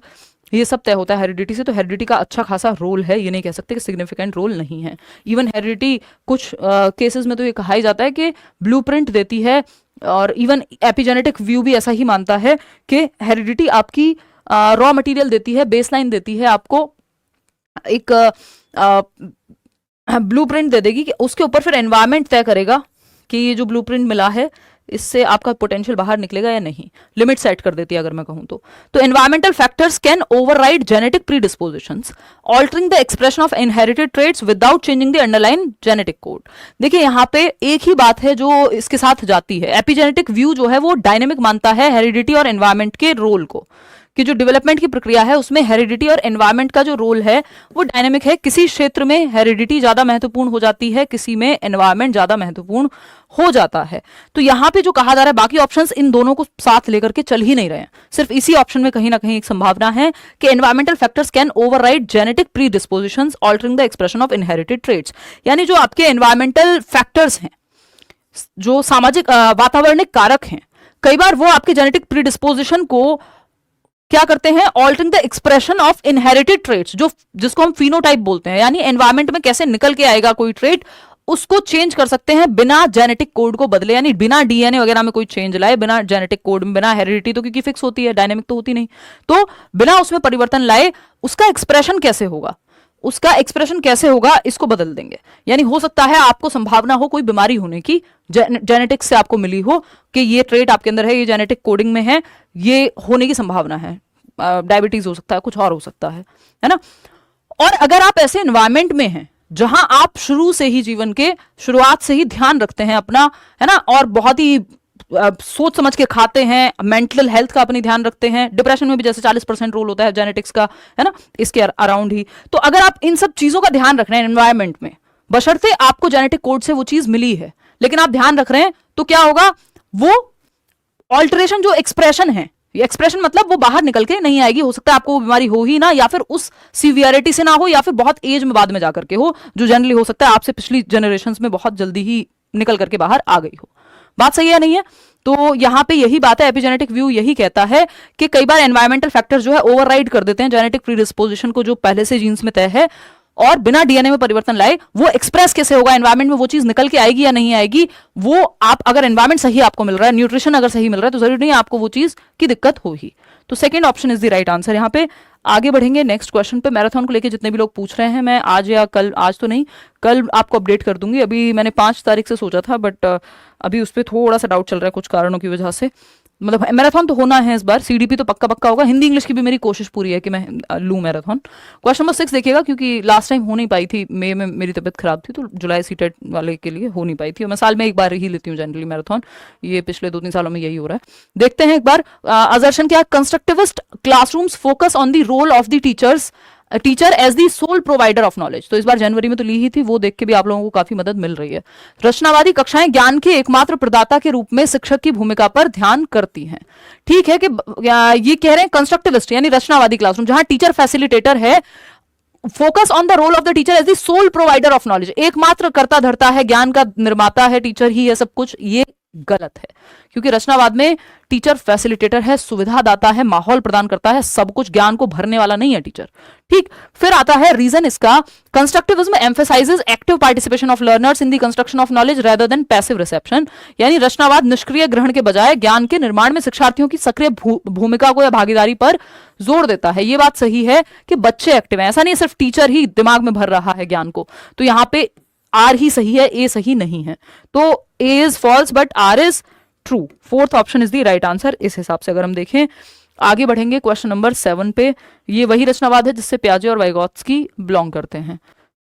ये सब तय होता है हेरिडिटी से। तो हेरिडिटी का अच्छा खासा रोल है, ये नहीं कह सकते कि सिग्निफिकेंट रोल नहीं है। इवन हेरिडिटी कुछ केसेस में तो ये कहा ही जाता है कि ब्लूप्रिंट देती है, और इवन एपिजेनेटिक व्यू भी ऐसा ही मानता है कि हेरिडिटी आपकी रॉ मटेरियल देती है, बेसलाइन देती है, आपको एक ब्लूप्रिंट दे देगी कि उसके ऊपर फिर एनवायरमेंट तय करेगा कि ये जो ब्लूप्रिंट मिला है इससे आपका पोटेंशियल बाहर निकलेगा या नहीं, लिमिट सेट कर देती है अगर मैं कहूं तो environmental factors can override genetic predispositions altering the expression of inherited traits without changing the underline genetic code. देखिए यहाँ पे एक ही बात है जो इसके साथ जाती है। एपिजेनेटिक व्यू जो है वो डायनेमिक मानता है हेरिडिटी और एनवायरमेंट के रोल को, कि जो डेवलपमेंट की प्रक्रिया है उसमें हेरिडिटी और एनवायरमेंट का जो रोल है वो डायनेमिक है। किसी क्षेत्र में हेरिडिटी ज्यादा महत्वपूर्ण हो जाती है, किसी में एनवायरमेंट ज्यादा महत्वपूर्ण हो जाता है। तो यहाँ पे जो कहा जा रहा है, बाकी ऑप्शंस इन दोनों को साथ लेकर के चल ही नहीं रहे हैं, सिर्फ इसी ऑप्शन में कहीं ना कहीं एक संभावना है कि environmental factors can override genetic predispositions altering the expression of inherited traits. यानी जो आपके एनवायरमेंटल फैक्टर्स हैं, जो सामाजिक वातावरणिक कारक हैं, कई बार वो आपके जेनेटिक प्रीडिस्पोजिशन को क्या करते हैं, altering the expression of inherited traits, जो जिसको हम फिनोटाइप बोलते हैं, यानी एनवायरमेंट में कैसे निकल के आएगा कोई ट्रेट, उसको चेंज कर सकते हैं बिना जेनेटिक कोड को बदले, यानी बिना DNA वगैरह में कोई चेंज लाए, बिना जेनेटिक कोड में, बिना हेरिडिटी तो क्योंकि फिक्स होती है, डायनेमिक तो होती नहीं, तो बिना उसमें परिवर्तन लाए उसका एक्सप्रेशन कैसे होगा, उसका एक्सप्रेशन कैसे होगा, इसको बदल देंगे। यानी हो सकता है आपको संभावना हो कोई बीमारी होने की, जेनेटिक्स से आपको मिली हो कि ये ट्रेट आपके अंदर है, ये जेनेटिक कोडिंग में है, ये होने की संभावना है, डायबिटीज हो सकता है, कुछ और हो सकता है ना। और अगर आप ऐसे एनवायरमेंट में हैं जहां आप शुरू से ही जीवन के शुरुआत से ही ध्यान रखते हैं अपना, है ना, और बहुत ही सोच समझ के खाते हैं, मेंटल हेल्थ का अपनी ध्यान रखते हैं। डिप्रेशन में भी जैसे 40% रोल होता है जेनेटिक्स का, है ना, इसके अराउंड ही। तो अगर आप इन सब चीजों का ध्यान रख रहे हैं एनवायरमेंट में, बशर्ते आपको जेनेटिक कोड से वो चीज मिली है, लेकिन आप ध्यान रख रहे हैं, तो क्या होगा, वो ऑल्टरेशन जो एक्सप्रेशन है, एक्सप्रेशन मतलब वो बाहर निकल के नहीं आएगी। हो सकता है आपको वो बीमारी हो ही ना, या फिर उस सीवियरिटी से ना हो, या फिर बहुत एज में बाद में जाकर के हो, जो जनरली हो सकता है आपसे पिछली जनरेशन में बहुत जल्दी ही निकल करके बाहर आ गई हो। बात सही है नहीं है? तो यहां पे यही बात है, एपिजेनेटिक व्यू यही कहता है कि कई बार एनवायरमेंटल फैक्टर जो है ओवरराइड कर देते हैं जेनेटिक प्रीडिस्पोजिशन को, जो पहले से जीन्स में तय है, और बिना डीएनए में परिवर्तन लाए वो एक्सप्रेस कैसे होगा एनवायरमेंट में, वो चीज निकल के आएगी या नहीं आएगी, वो आप अगर एनवायरमेंट सही आपको मिल रहा है, न्यूट्रिशन अगर सही मिल रहा है, तो जरूरी नहीं है आपको वो चीज की दिक्कत होगी। तो second option is the right answer. यहाँ पे आगे बढ़ेंगे नेक्स्ट क्वेश्चन पे। मैराथन को लेके जितने भी लोग पूछ रहे हैं, मैं आज या कल, आज तो नहीं, कल आपको अपडेट कर दूंगी। अभी मैंने 5 तारीख से सोचा था, बट अभी उस पर थोड़ा सा डाउट चल रहा है कुछ कारणों की वजह से। मतलब मैराथन तो होना है इस बार, सीडीपी तो पक्का पक्का होगा। हिंदी इंग्लिश की भी मेरी कोशिश पूरी है कि मैं लूँ मैराथन। क्वेश्चन नंबर 6 देखिएगा, क्योंकि लास्ट टाइम हो नहीं पाई थी, मई में मेरी तबीयत खराब थी, तो जुलाई सीटेट वाले के लिए हो नहीं पाई थी। और मैं साल में एक बार ही लेती हूँ जनरली मैराथन, ये पिछले 2-3 सालों में यही हो रहा है। देखते हैं एक बार असर्शन क्या, constructivist classrooms focus on the role of the teacher as the sole provider of knowledge. तो इस बार जनवरी में तो ली ही थी, वो देख के भी आप लोगों को काफी मदद मिल रही है। रचनावादी कक्षाएं ज्ञान के एकमात्र प्रदाता के रूप में शिक्षक की भूमिका पर ध्यान करती हैं। ठीक है कि ये कह रहे हैं कंस्ट्रक्टिविस्ट यानी रचनावादी क्लासरूम, जहां टीचर फैसिलिटेटर है, focus on the role of the teacher as the sole provider of knowledge, एकमात्र करता धरता है, ज्ञान का निर्माता है, टीचर ही है सब कुछ, ये गलत है। क्योंकि रचनावाद में टीचर फैसिलिटेटर है, सुविधा दाता है, माहौल प्रदान करता है, सब कुछ, ज्ञान को भरने वाला नहीं है टीचर। ठीक, फिर आता है रीजन इसका, constructivism emphasises active participation of learners in the construction of knowledge rather than passive reception. यानी रचनावाद निष्क्रिय ग्रहण के बजाय ज्ञान के निर्माण में शिक्षार्थियों की सक्रिय भूमिका को या भागीदारी पर जोर देता है। ये बात सही है कि बच्चे एक्टिव हैं, ऐसा नहीं सिर्फ टीचर ही दिमाग में भर रहा है ज्ञान को। तो यहाँ पे आर ही सही है, ए सही नहीं है। तो A is false but R is true. Fourth option is the right answer. इस हिसाब से अगर हम देखें, आगे बढ़ेंगे क्वेश्चन नंबर 7 पे। ये वही रचनावाद है जिससे प्याजे और वाइगॉत्स्की बिलोंग करते हैं।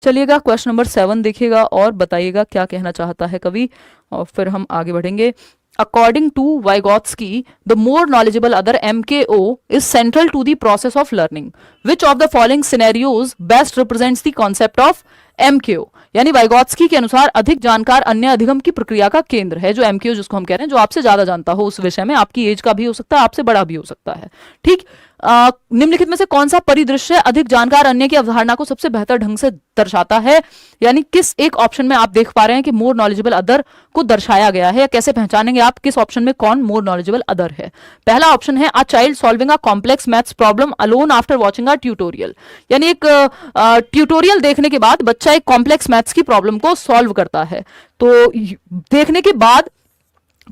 चलिएगा क्वेश्चन नंबर 7 देखिएगा और बताइएगा क्या कहना चाहता है कवि, और फिर हम आगे बढ़ेंगे। According to Vygotsky, the more knowledgeable other MKO is central to the process of learning. Which of the following scenarios best represents the concept of MKO? यानी वाइगॉत्स्की के अनुसार अधिक जानकार अन्य अधिगम की प्रक्रिया का केंद्र है, जो MKO जिसको हम कह रहे हैं, जो आपसे ज्यादा जानता हो उस विषय में, आपकी एज का भी हो सकता है, आपसे बड़ा भी हो सकता है। ठीक, निम्नलिखित में से कौन सा परिदृश्य अधिक जानकार अन्य की अवधारणा को सबसे बेहतर ढंग से दर्शाता है? यानी किस एक ऑप्शन में आप देख पा रहे हैं कि मोर नॉलेजेबल अदर को दर्शाया गया है, या कैसे पहचानेंगे आप किस ऑप्शन में कौन मोर नॉलेजेबल अदर है? पहला ऑप्शन है a child solving a complex maths problem alone after watching a tutorial. यानी एक ट्यूटोरियल देखने के बाद बच्चा एक कॉम्प्लेक्स मैथ्स की प्रॉब्लम को सॉल्व करता है। तो देखने के बाद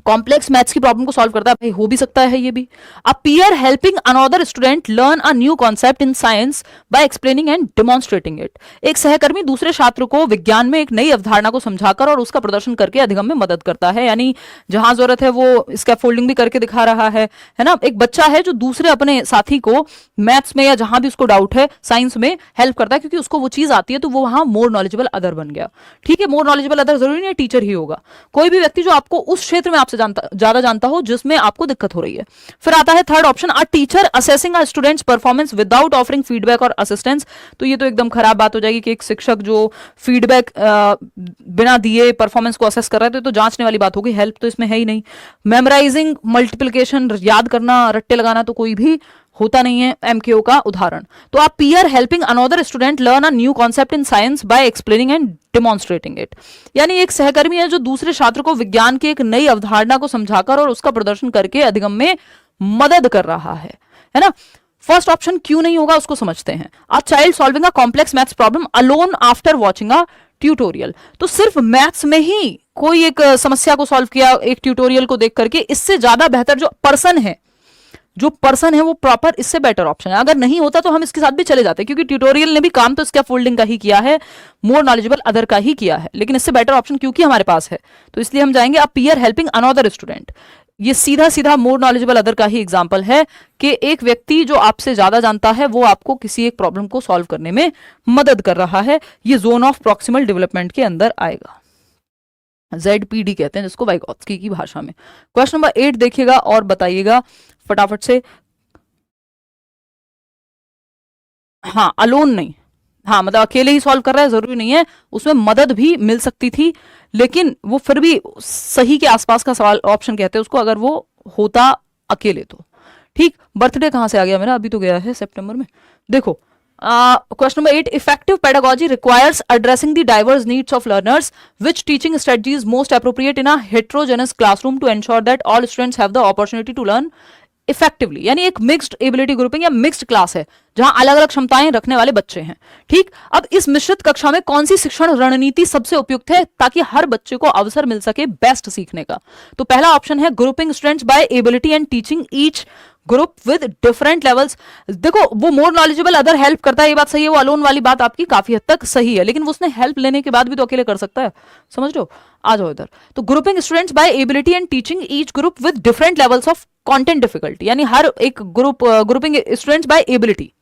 कॉम्प्लेक्स मैथ्स की प्रॉब्लम को सॉल्व करता है, भाई हो भी सकता है ये भी। A peer helping another student learn a new concept in science by explaining and demonstrating it. एक सहकर्मी दूसरे छात्र को विज्ञान में एक नई अवधारणा को समझाकर और उसका प्रदर्शन करके अधिगम में मदद करता है। यानी जहां जरूरत है वो स्कैफोल्डिंग भी करके दिखा रहा है ना। एक बच्चा है जो दूसरे अपने साथी को मैथ्स में या जहां भी उसको डाउट है साइंस में हेल्प करता है, क्योंकि उसको वो चीज आती है, तो वो वहां मोर नॉलेजेबल अदर बन गया। ठीक है, मोर नॉलेजेबल अदर जरूरी नहीं टीचर ही होगा, कोई भी व्यक्ति जो आपको उस क्षेत्र में आपसे ज्यादा जानता हो जिसमें आपको दिक्कत हो रही है। फिर आता है third option, a teacher assessing a students performance without offering feedback और असिस्टेंस। तो ये तो एकदम खराब बात हो जाएगी कि एक शिक्षक जो फीडबैक बिना दिए परफॉर्मेंस को असेस कर रहा है, तो जांचने वाली बात होगी, हेल्प तो इसमें है ही नहीं। मेमोराइजिंग, मल्टीप्लिकेशन, याद करना, रट्टे लगाना तो कोई भी होता नहीं है एमकेओ का उदाहरण। तो आप peer helping another student learn a new concept in science by explaining and demonstrating it. यानी एक सहकर्मी है जो दूसरे छात्र को विज्ञान की एक नई अवधारणा को समझाकर और उसका प्रदर्शन करके अधिगम में मदद कर रहा है ना। फर्स्ट ऑप्शन क्यों नहीं होगा उसको समझते हैं। A child solving a complex maths problem alone after watching a tutorial. तो सिर्फ मैथ्स में ही कोई एक समस्या को सॉल्व किया एक ट्यूटोरियल को देख करके, इससे ज्यादा बेहतर जो पर्सन है वो प्रॉपर, इससे बेटर ऑप्शन है। अगर नहीं होता तो हम इसके साथ भी चले जाते, क्योंकि ट्यूटोरियल ने भी काम तो इसका फोल्डिंग का ही किया है, मोर नॉलेजेबल अदर का ही किया है, लेकिन इससे बेटर ऑप्शन क्योंकि हमारे पास है, तो इसलिए हम जाएंगे a peer helping another student. ये सीधा सीधा मोर नॉलेजेबल अदर का ही एग्जाम्पल है कि एक व्यक्ति जो आपसे ज्यादा जानता है वो आपको किसी एक प्रॉब्लम को सॉल्व करने में मदद कर रहा है। ये जोन ऑफ प्रॉक्सिमल डेवलपमेंट के अंदर आएगा, ZPD कहते हैं जिसको वाइगोत्स्की की भाषा में। क्वेश्चन नंबर 8 देखिएगा और बताइएगा फटाफट से। हाँ, अलोन नहीं, हाँ मतलब अकेले ही सॉल्व कर रहा है जरूरी नहीं है, उसमें मदद भी मिल सकती थी, लेकिन वो फिर भी सही के आसपास का सवाल ऑप्शन कहते हैं उसको अगर वो होता अकेले तो। ठीक, बर्थडे कहां से आ गया मेरा, अभी तो गया है सितंबर में। देखो question number 8, effective pedagogy requires addressing the diverse needs of learners which teaching strategy is most appropriate in a heterogeneous classroom to ensure that all students have the opportunity to learn effectively. यानी एक mixed ability grouping या mixed class है जहां अलग अलग क्षमताएं रखने वाले बच्चे हैं। ठीक, अब इस मिश्रित कक्षा में कौन सी शिक्षण रणनीति सबसे उपयुक्त है ताकि हर बच्चे को अवसर मिल सके बेस्ट सीखने का? तो पहला ऑप्शन है grouping students by ability and teaching each group with different levels. देखो वो मोर नॉलेजेबल अदर हेल्प करता है, ये बात सही है, वो अलोन वाली बात आपकी काफी हद तक सही है, लेकिन वो उसने हेल्प लेने के बाद भी तो अकेले कर सकता है, समझ लो। आ जाओ इधर, तो grouping students by ability and teaching each group with different levels of content difficulty, यानी हर एक ग्रुपिंग स्टूडेंट्स बाय एबिलिटी।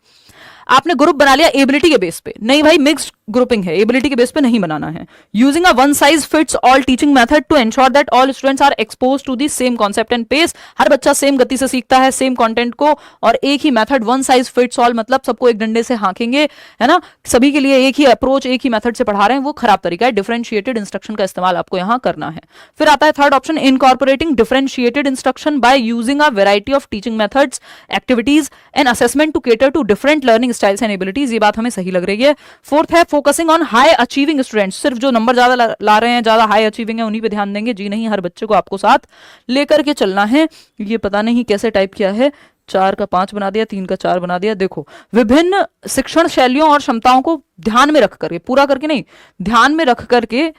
आपने ग्रुप बना लिया एबिलिटी के बेस पे, नहीं भाई मिक्स्ड ग्रुपिंग है, एबिलिटी के बेस पे नहीं बनाना है। Using a one size fits all teaching method to ensure that all students are expose to the same concept and pace. हर बच्चा सेम गति से सीखता है सेम कंटेंट को, और एक ही method, one size fits all मतलब सबको एक डंडे से हाँकेंगे, है ना, सभी के लिए एक ही अप्रोच एक ही मेथड से पढ़ा रहे हैं, वो खराब तरीका है। डिफरेंशिएटेड इंस्ट्रक्शन का इस्तेमाल आपको यहाँ करना है। फिर आता है third option, incorporating differentiated instruction by using a variety of teaching methods, activities and assessment to cater to different learning styles and abilities. ये बात हमें सही लग रही है। फोर्थ है focusing on high achieving students, सिर्फ जो नंबर ज्यादा ला रहे हैं, ज्यादा हाई अचीविंग है, उन्हीं पे ध्यान देंगे जी नहीं, हर बच्चे को आपको साथ लेकर के चलना है। ये पता नहीं कैसे टाइप किया है, 4 का 5 बना दिया, 3 का 4 बना दिया। देखो विभिन्न शिक्षण शैलियों और क्षमताओं को ध्यान में रख करके, पूरा करके नहीं, ध्यान में रख करके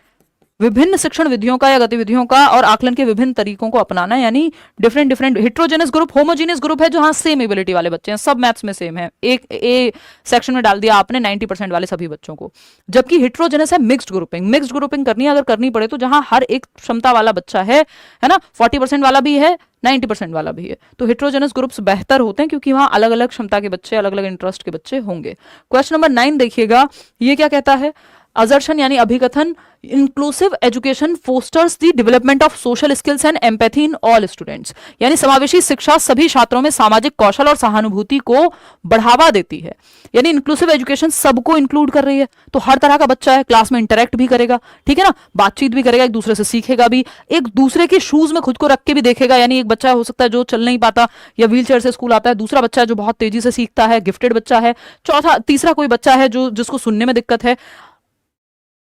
विभिन्न शिक्षण विधियों का या गतिविधियों का और आकलन के विभिन्न तरीकों को अपनाना है। यानी different heterogeneous group, homogeneous group है जहां सेम एबिलिटी वाले बच्चे हैं, सब मैथ्स में सेम है, एक ए सेक्शन में डाल दिया आपने 90% वाले सभी बच्चों को। जबकि हेट्रोजेनस है मिक्स्ड ग्रुपिंग, मिक्स्ड ग्रुपिंग करनी है अगर करनी पड़े तो जहां हर एक क्षमता वाला बच्चा है ना, 40% वाला भी है 90% वाला भी है, तो हेट्रोजेनस ग्रुप्स बेहतर होते हैं क्योंकि वहां अलग अलग क्षमता के बच्चे, अलग अलग इंटरेस्ट के बच्चे होंगे। क्वेश्चन नंबर 9 देखिएगा, ये क्या कहता है, असर्शन यानी अभिकथन, inclusive education fosters the development of social skills and empathy in all students, यानी समावेशी शिक्षा सभी छात्रों में सामाजिक कौशल और सहानुभूति को बढ़ावा देती है। यानी इंक्लूसिव एजुकेशन सबको इंक्लूड कर रही है, तो हर तरह का बच्चा है, क्लास में इंटरेक्ट भी करेगा, ठीक है ना, बातचीत भी करेगा, एक दूसरे से सीखेगा भी, एक दूसरे के शूज में खुद को रख के भी देखेगा। यानी एक बच्चा हो सकता है जो चल नहीं पाता या व्हील चेयर से स्कूल आता है, दूसरा बच्चा है जो बहुत तेजी से सीखता है, गिफ्टेड बच्चा है, तीसरा कोई बच्चा है जो जिसको सुनने में दिक्कत है,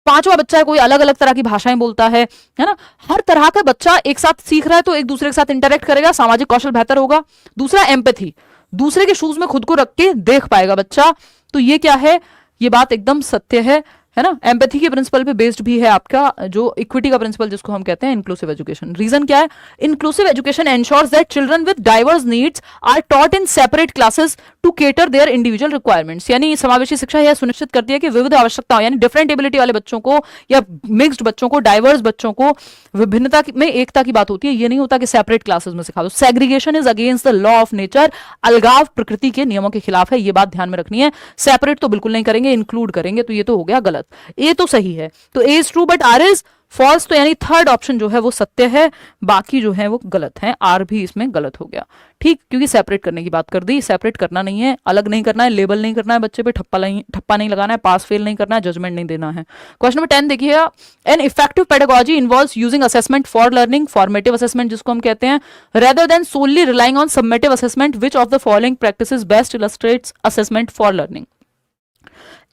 पांचवा बच्चा है कोई अलग अलग तरह की भाषाएं बोलता है ना। हर तरह का बच्चा एक साथ सीख रहा है तो एक दूसरे के साथ इंटरेक्ट करेगा, सामाजिक कौशल बेहतर होगा। दूसरा एम्पैथी, दूसरे के शूज में खुद को रख के देख पाएगा बच्चा, तो ये क्या है, ये बात एकदम सत्य है ना। एम्पैथी के प्रिंसिपल पे बेस्ड भी है आपका जो इक्विटी का प्रिंसिपल जिसको हम कहते हैं इंक्लूसिव एजुकेशन। रीजन क्या है, inclusive education ensures that children with diverse needs are taught in separate classes to cater their individual requirements. यानी समावेशी शिक्षा यह सुनिश्चित करती है कि विविध आवश्यकताओं यानी डिफरेंट एबिलिटी वाले बच्चों को या मिक्स्ड बच्चों को, डाइवर्स बच्चों को, विभिन्नता में एकता की बात होती है, ये नहीं होता कि सेपरेट क्लासेस में सिखा दो। Segregation is against the law of nature, अलगाव प्रकृति के नियमों के खिलाफ है, ये बात ध्यान में रखनी है। सेपरेट तो बिल्कुल नहीं करेंगे, इंक्लूड करेंगे, तो ये तो हो गया गलत, ए तो सही है, तो A is true but R is false, तो यानी थर्ड ऑप्शन जो है वो सत्य है, बाकी जो है वो गलत है, आर भी इसमें गलत हो गया। ठीक, क्योंकि सेपरेट करने की बात कर दी, सेपरेट करना नहीं है, अलग नहीं करना है, लेबल नहीं करना है बच्चे पे, ठप्पा नहीं लगाना है, पास फेल नहीं करना है, जजमेंट नहीं देना है। क्वेश्चन नंबर 10 देखिएगा, an effective pedagogy involves using assessment for learning, formative assessment जिसको हम कहते हैं, rather than solely relying on summative assessment, which of the following practices best illustrates assessment for learning.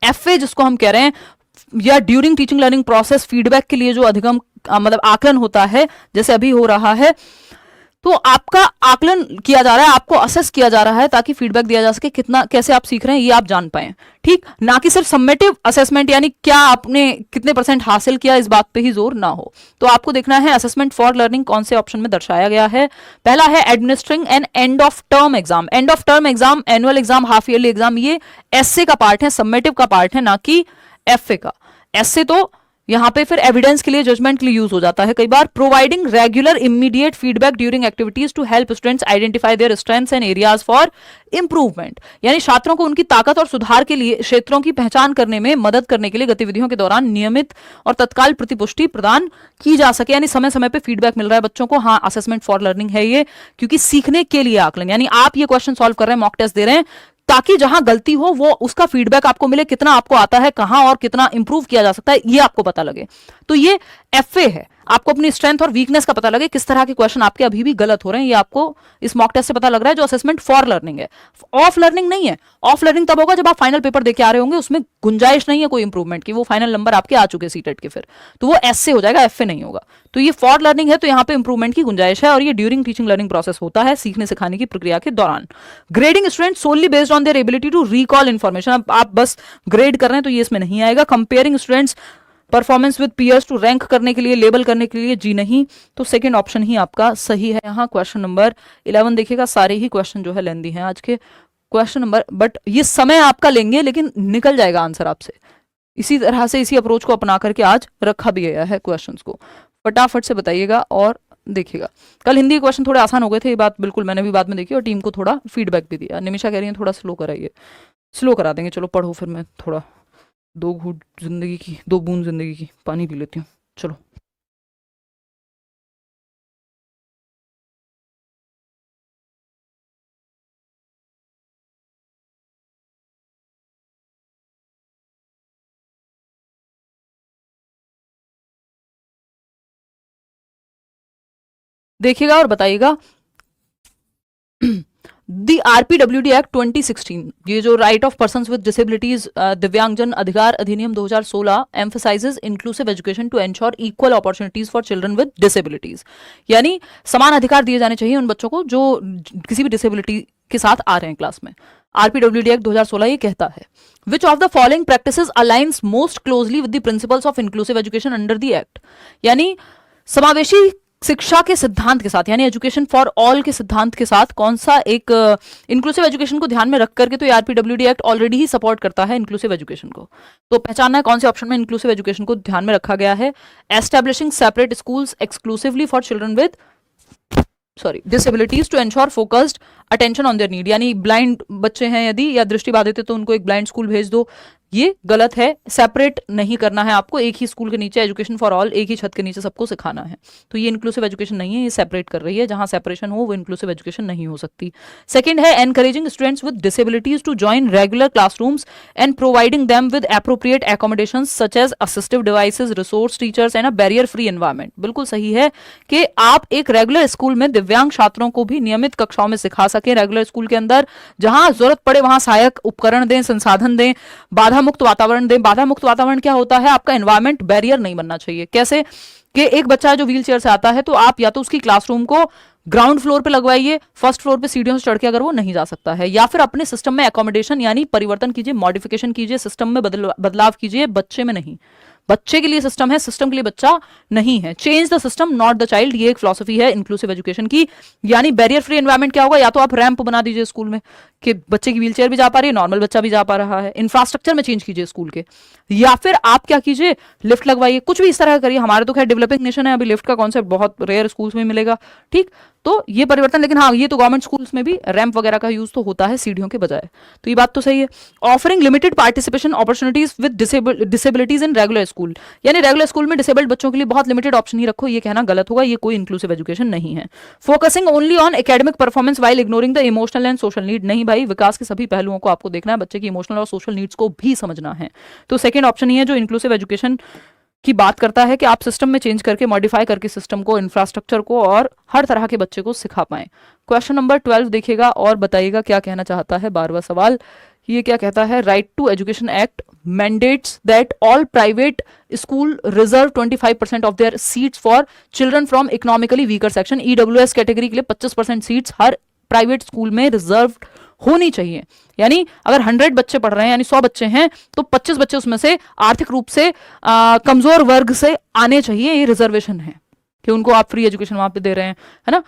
FA जिसको हम कह रहे हैं, या during teaching learning process feedback के लिए जो अधिगम मतलब आकलन होता है, जैसे अभी हो रहा है, तो आपका आकलन किया जा रहा है, आपको असेस किया जा रहा है ताकि फीडबैक दिया जा सके कितना कैसे आप सीख रहे हैं ये आप जान पाए, ठीक, ना कि सिर्फ समेटिव असेसमेंट यानी क्या आपने कितने % हासिल किया इस बात पे ही जोर ना हो। तो आपको देखना है असेसमेंट फॉर लर्निंग कौन से ऑप्शन में दर्शाया गया है। पहला है administering an end of term exam, end of term exam, annual exam, half yearly exam, ये एसए का पार्ट है, समेटिव का पार्ट है, ना कि एफए का। एसए तो यहाँ पे फिर एविडेंस के लिए, जजमेंट के लिए यूज हो जाता है कई बार। Providing regular immediate feedback during activities to help students identify their strengths and areas for improvement, यानी छात्रों को उनकी ताकत और सुधार के लिए क्षेत्रों की पहचान करने में मदद करने के लिए गतिविधियों के दौरान नियमित और तत्काल प्रतिपुष्टि प्रदान की जा सके, यानी समय समय पे फीडबैक मिल रहा है बच्चों को। हाँ, असेसमेंट फॉर लर्निंग है ये, क्योंकि सीखने के लिए आकलन, यानी आप ये क्वेश्चन सॉल्व कर रहे हैं, मॉक टेस्ट दे रहे हैं, ताकि जहां गलती हो वो उसका फीडबैक आपको मिले, कितना आपको आता है, कहां और कितना इंप्रूव किया जा सकता है, ये आपको पता लगे। तो ये एफए है, आपको अपनी स्ट्रेंथ और वीकनेस का पता लगे, किस तरह के क्वेश्चन आपके अभी भी गलत हो रहे हैं, ये आपको इस मॉक टेस्ट से पता लग रहा है, जो असेसमेंट फॉर लर्निंग है। ऑफ लर्निंग नहीं है। ऑफ लर्निंग तब होगा जब आप फाइनल पेपर देके आ रहे होंगे, उसमें गुंजाइश नहीं है कोई इंप्रूवमेंट की, वो फाइनल नंबर आपके आ चुके सीटेट के, फिर तो वो एस से हो जाएगा, एफ नहीं होगा। तो ये फॉर लर्निंग है, तो यहाँ पे इंप्रूवमेंट की गुंजाइश है, और ये ड्यूरिंग टीचिंग लर्निंग प्रोसेस होता है, सीखने सिखाने की प्रक्रिया के दौरान। Grading student solely based on their ability to recall information, अब आप बस ग्रेड कर रहे हैं तो ये इसमें नहीं आएगा। Comparing students performance with peers to rank करने के लिए, लेबल करने के लिए, जी नहीं। तो सेकंड ऑप्शन ही आपका सही है यहाँ। क्वेश्चन नंबर 11 देखिएगा, सारे ही क्वेश्चन जो है लेंदी हैं आज के क्वेश्चन नंबर, बट ये समय आपका लेंगे, लेकिन निकल जाएगा आंसर आपसे। इसी तरह से इसी अप्रोच को अपना करके आज रखा भी गया है क्वेश्चंस को। फटाफट से बताइएगा और देखिएगा। कल हिंदी के क्वेश्चन थोड़े आसान हो गए थे, ये बात बिल्कुल मैंने भी बाद में देखी और टीम को थोड़ा फीडबैक भी दिया। निमिषा कह रही है थोड़ा स्लो कराइए, स्लो करा देंगे। चलो पढ़ो, फिर मैं थोड़ा दो बूंद जिंदगी की पानी पी लेती हूँ। चलो देखिएगा और बताइएगा। दी आरपीडब्ल्यूडी एक्ट 2016, ये जो right of persons with disabilities दिव्यांगजन अधिकार अधिनियम 2016 emphasises inclusive education to ensure equal opportunities for children with disabilities, यानी समान अधिकार दिए जाने चाहिए उन बच्चों को जो किसी भी डिसेबिलिटी के साथ आ रहे हैं क्लास में। आरपीडब्ल्यूडी एक्ट 2016 ये कहता है, which of the following practices aligns most closely with the principles of inclusive education under the act, यानी समावेशी शिक्षा के सिद्धांत के साथ, यानी एजुकेशन फॉर ऑल के सिद्धांत के साथ कौन सा एक इंक्लूसिव एजुकेशन को ध्यान में रख करके, तो आरपीडब्ल्यूडी एक्ट ऑलरेडी ही सपोर्ट करता है इंक्लूसिव एजुकेशन को। तो पहचानना है कौन से ऑप्शन में इंक्लूसिव एजुकेशन को ध्यान में रखा गया है। Establishing separate schools exclusively for children with disabilities to ensure focused attention on their need, यानी ब्लाइंड बच्चे हैं यदि या दृष्टिबाधित है तो उनको एक ब्लाइंड स्कूल भेज दो, ये गलत है। सेपरेट नहीं करना है आपको, एक ही स्कूल के नीचे एजुकेशन फॉर ऑल, एक ही छत के नीचे सबको सिखाना है। तो ये इंक्लूसिव एजुकेशन नहीं है, ये सेपरेट कर रही है। जहां सेपरेशन हो वो इंक्लूसिव एजुकेशन नहीं हो सकती। सेकंड है encouraging students with disabilities to join regular classrooms and providing them with appropriate accommodation such as assistive devices, resource teachers and a barrier free environment. बिल्कुल सही है कि आप एक रेगुलर स्कूल में दिव्यांग छात्रों को भी नियमित कक्षाओं में सिखा सके, रेगुलर स्कूल के अंदर जहां जरूरत पड़े वहां सहायक उपकरण दें, संसाधन दें, बाधा मुक्त वातावरण दें। बाधा मुक्त वातावरण क्या होता है, आपका एनवायरमेंट बैरियर नहीं बनना चाहिए। कैसे कि एक बच्चा जो व्हील चेयर से आता है तो आप या तो उसकी क्लासरूम को ग्राउंड फ्लोर पे लगवाइए, फर्स्ट फ्लोर पे सीढ़ियों से चढ़ के अगर वो नहीं जा सकता है, या फिर अपने सिस्टम में एकोमोडेशन यानी परिवर्तन कीजिए, मॉडिफिकेशन कीजिए, सिस्टम में बदलाव कीजिए, बच्चे में नहीं। बच्चे के लिए सिस्टम है, सिस्टम के लिए बच्चा नहीं है। Change the system not the child, ये एक फिलॉसफी है इंक्लूसिव एजुकेशन की। यानी बैरियर फ्री एनवायरमेंट क्या होगा, या तो आप रैंप बना दीजिए स्कूल में कि बच्चे की व्हीलचेयर भी जा पा रही है, नॉर्मल बच्चा भी जा पा रहा है, इंफ्रास्ट्रक्चर में चेंज कीजिए स्कूल के, या फिर आप क्या कीजिए लिफ्ट लगवाइए, कुछ भी इस तरह करिए। हमारे तो खैर डेवलपिंग नेशन है, अभी लिफ्ट का कॉन्सेप्ट बहुत रेयर स्कूल्स में मिलेगा, ठीक। तो ये परिवर्तन, लेकिन हाँ ये तो गवर्नमेंट स्कूल्स में भी रैंप वगैरह का यूज तो होता है सीढ़ियों के बजाय, तो ये बात तो सही है। Offering limited participation opportunities with disabilities in regular school, यानी रेगुलर स्कूल में डिसेबल्ड बच्चों के लिए बहुत लिमिटेड ऑप्शन ही रखो, ये कहना गलत होगा, ये कोई इंक्लूसिव एजुकेशन नहीं है। Focusing only on academic performance while ignoring the emotional and social need, नहीं भाई, विकास के सभी पहलुओं को आपको देखना है, बच्चे की इमोशनल और सोशल नीड्स को भी समझना है। तो सेकेंड ऑप्शन ही है जो इंक्लूसिव एजुकेशन की बात करता है कि आप सिस्टम में चेंज करके, मॉडिफाई करके सिस्टम को, इंफ्रास्ट्रक्चर को, और हर तरह के बच्चे को सिखा पाएं। क्वेश्चन नंबर 12 देखिएगा और बताइएगा क्या कहना चाहता है। 12वां सवाल ये क्या कहता है, right to education act mandates that all private school reserve 25% of their seats for children from economically weaker section, EWS category के लिए 25% सीट्स हर प्राइवेट स्कूल में रिजर्व होनी चाहिए। यानी अगर 100 बच्चे पढ़ रहे हैं, यानी 100 बच्चे हैं, तो 25 बच्चे उसमें से आर्थिक रूप से कमजोर वर्ग से आने चाहिए। ये रिजर्वेशन है कि उनको आप फ्री एजुकेशन वहां पे दे रहे हैं, है ना।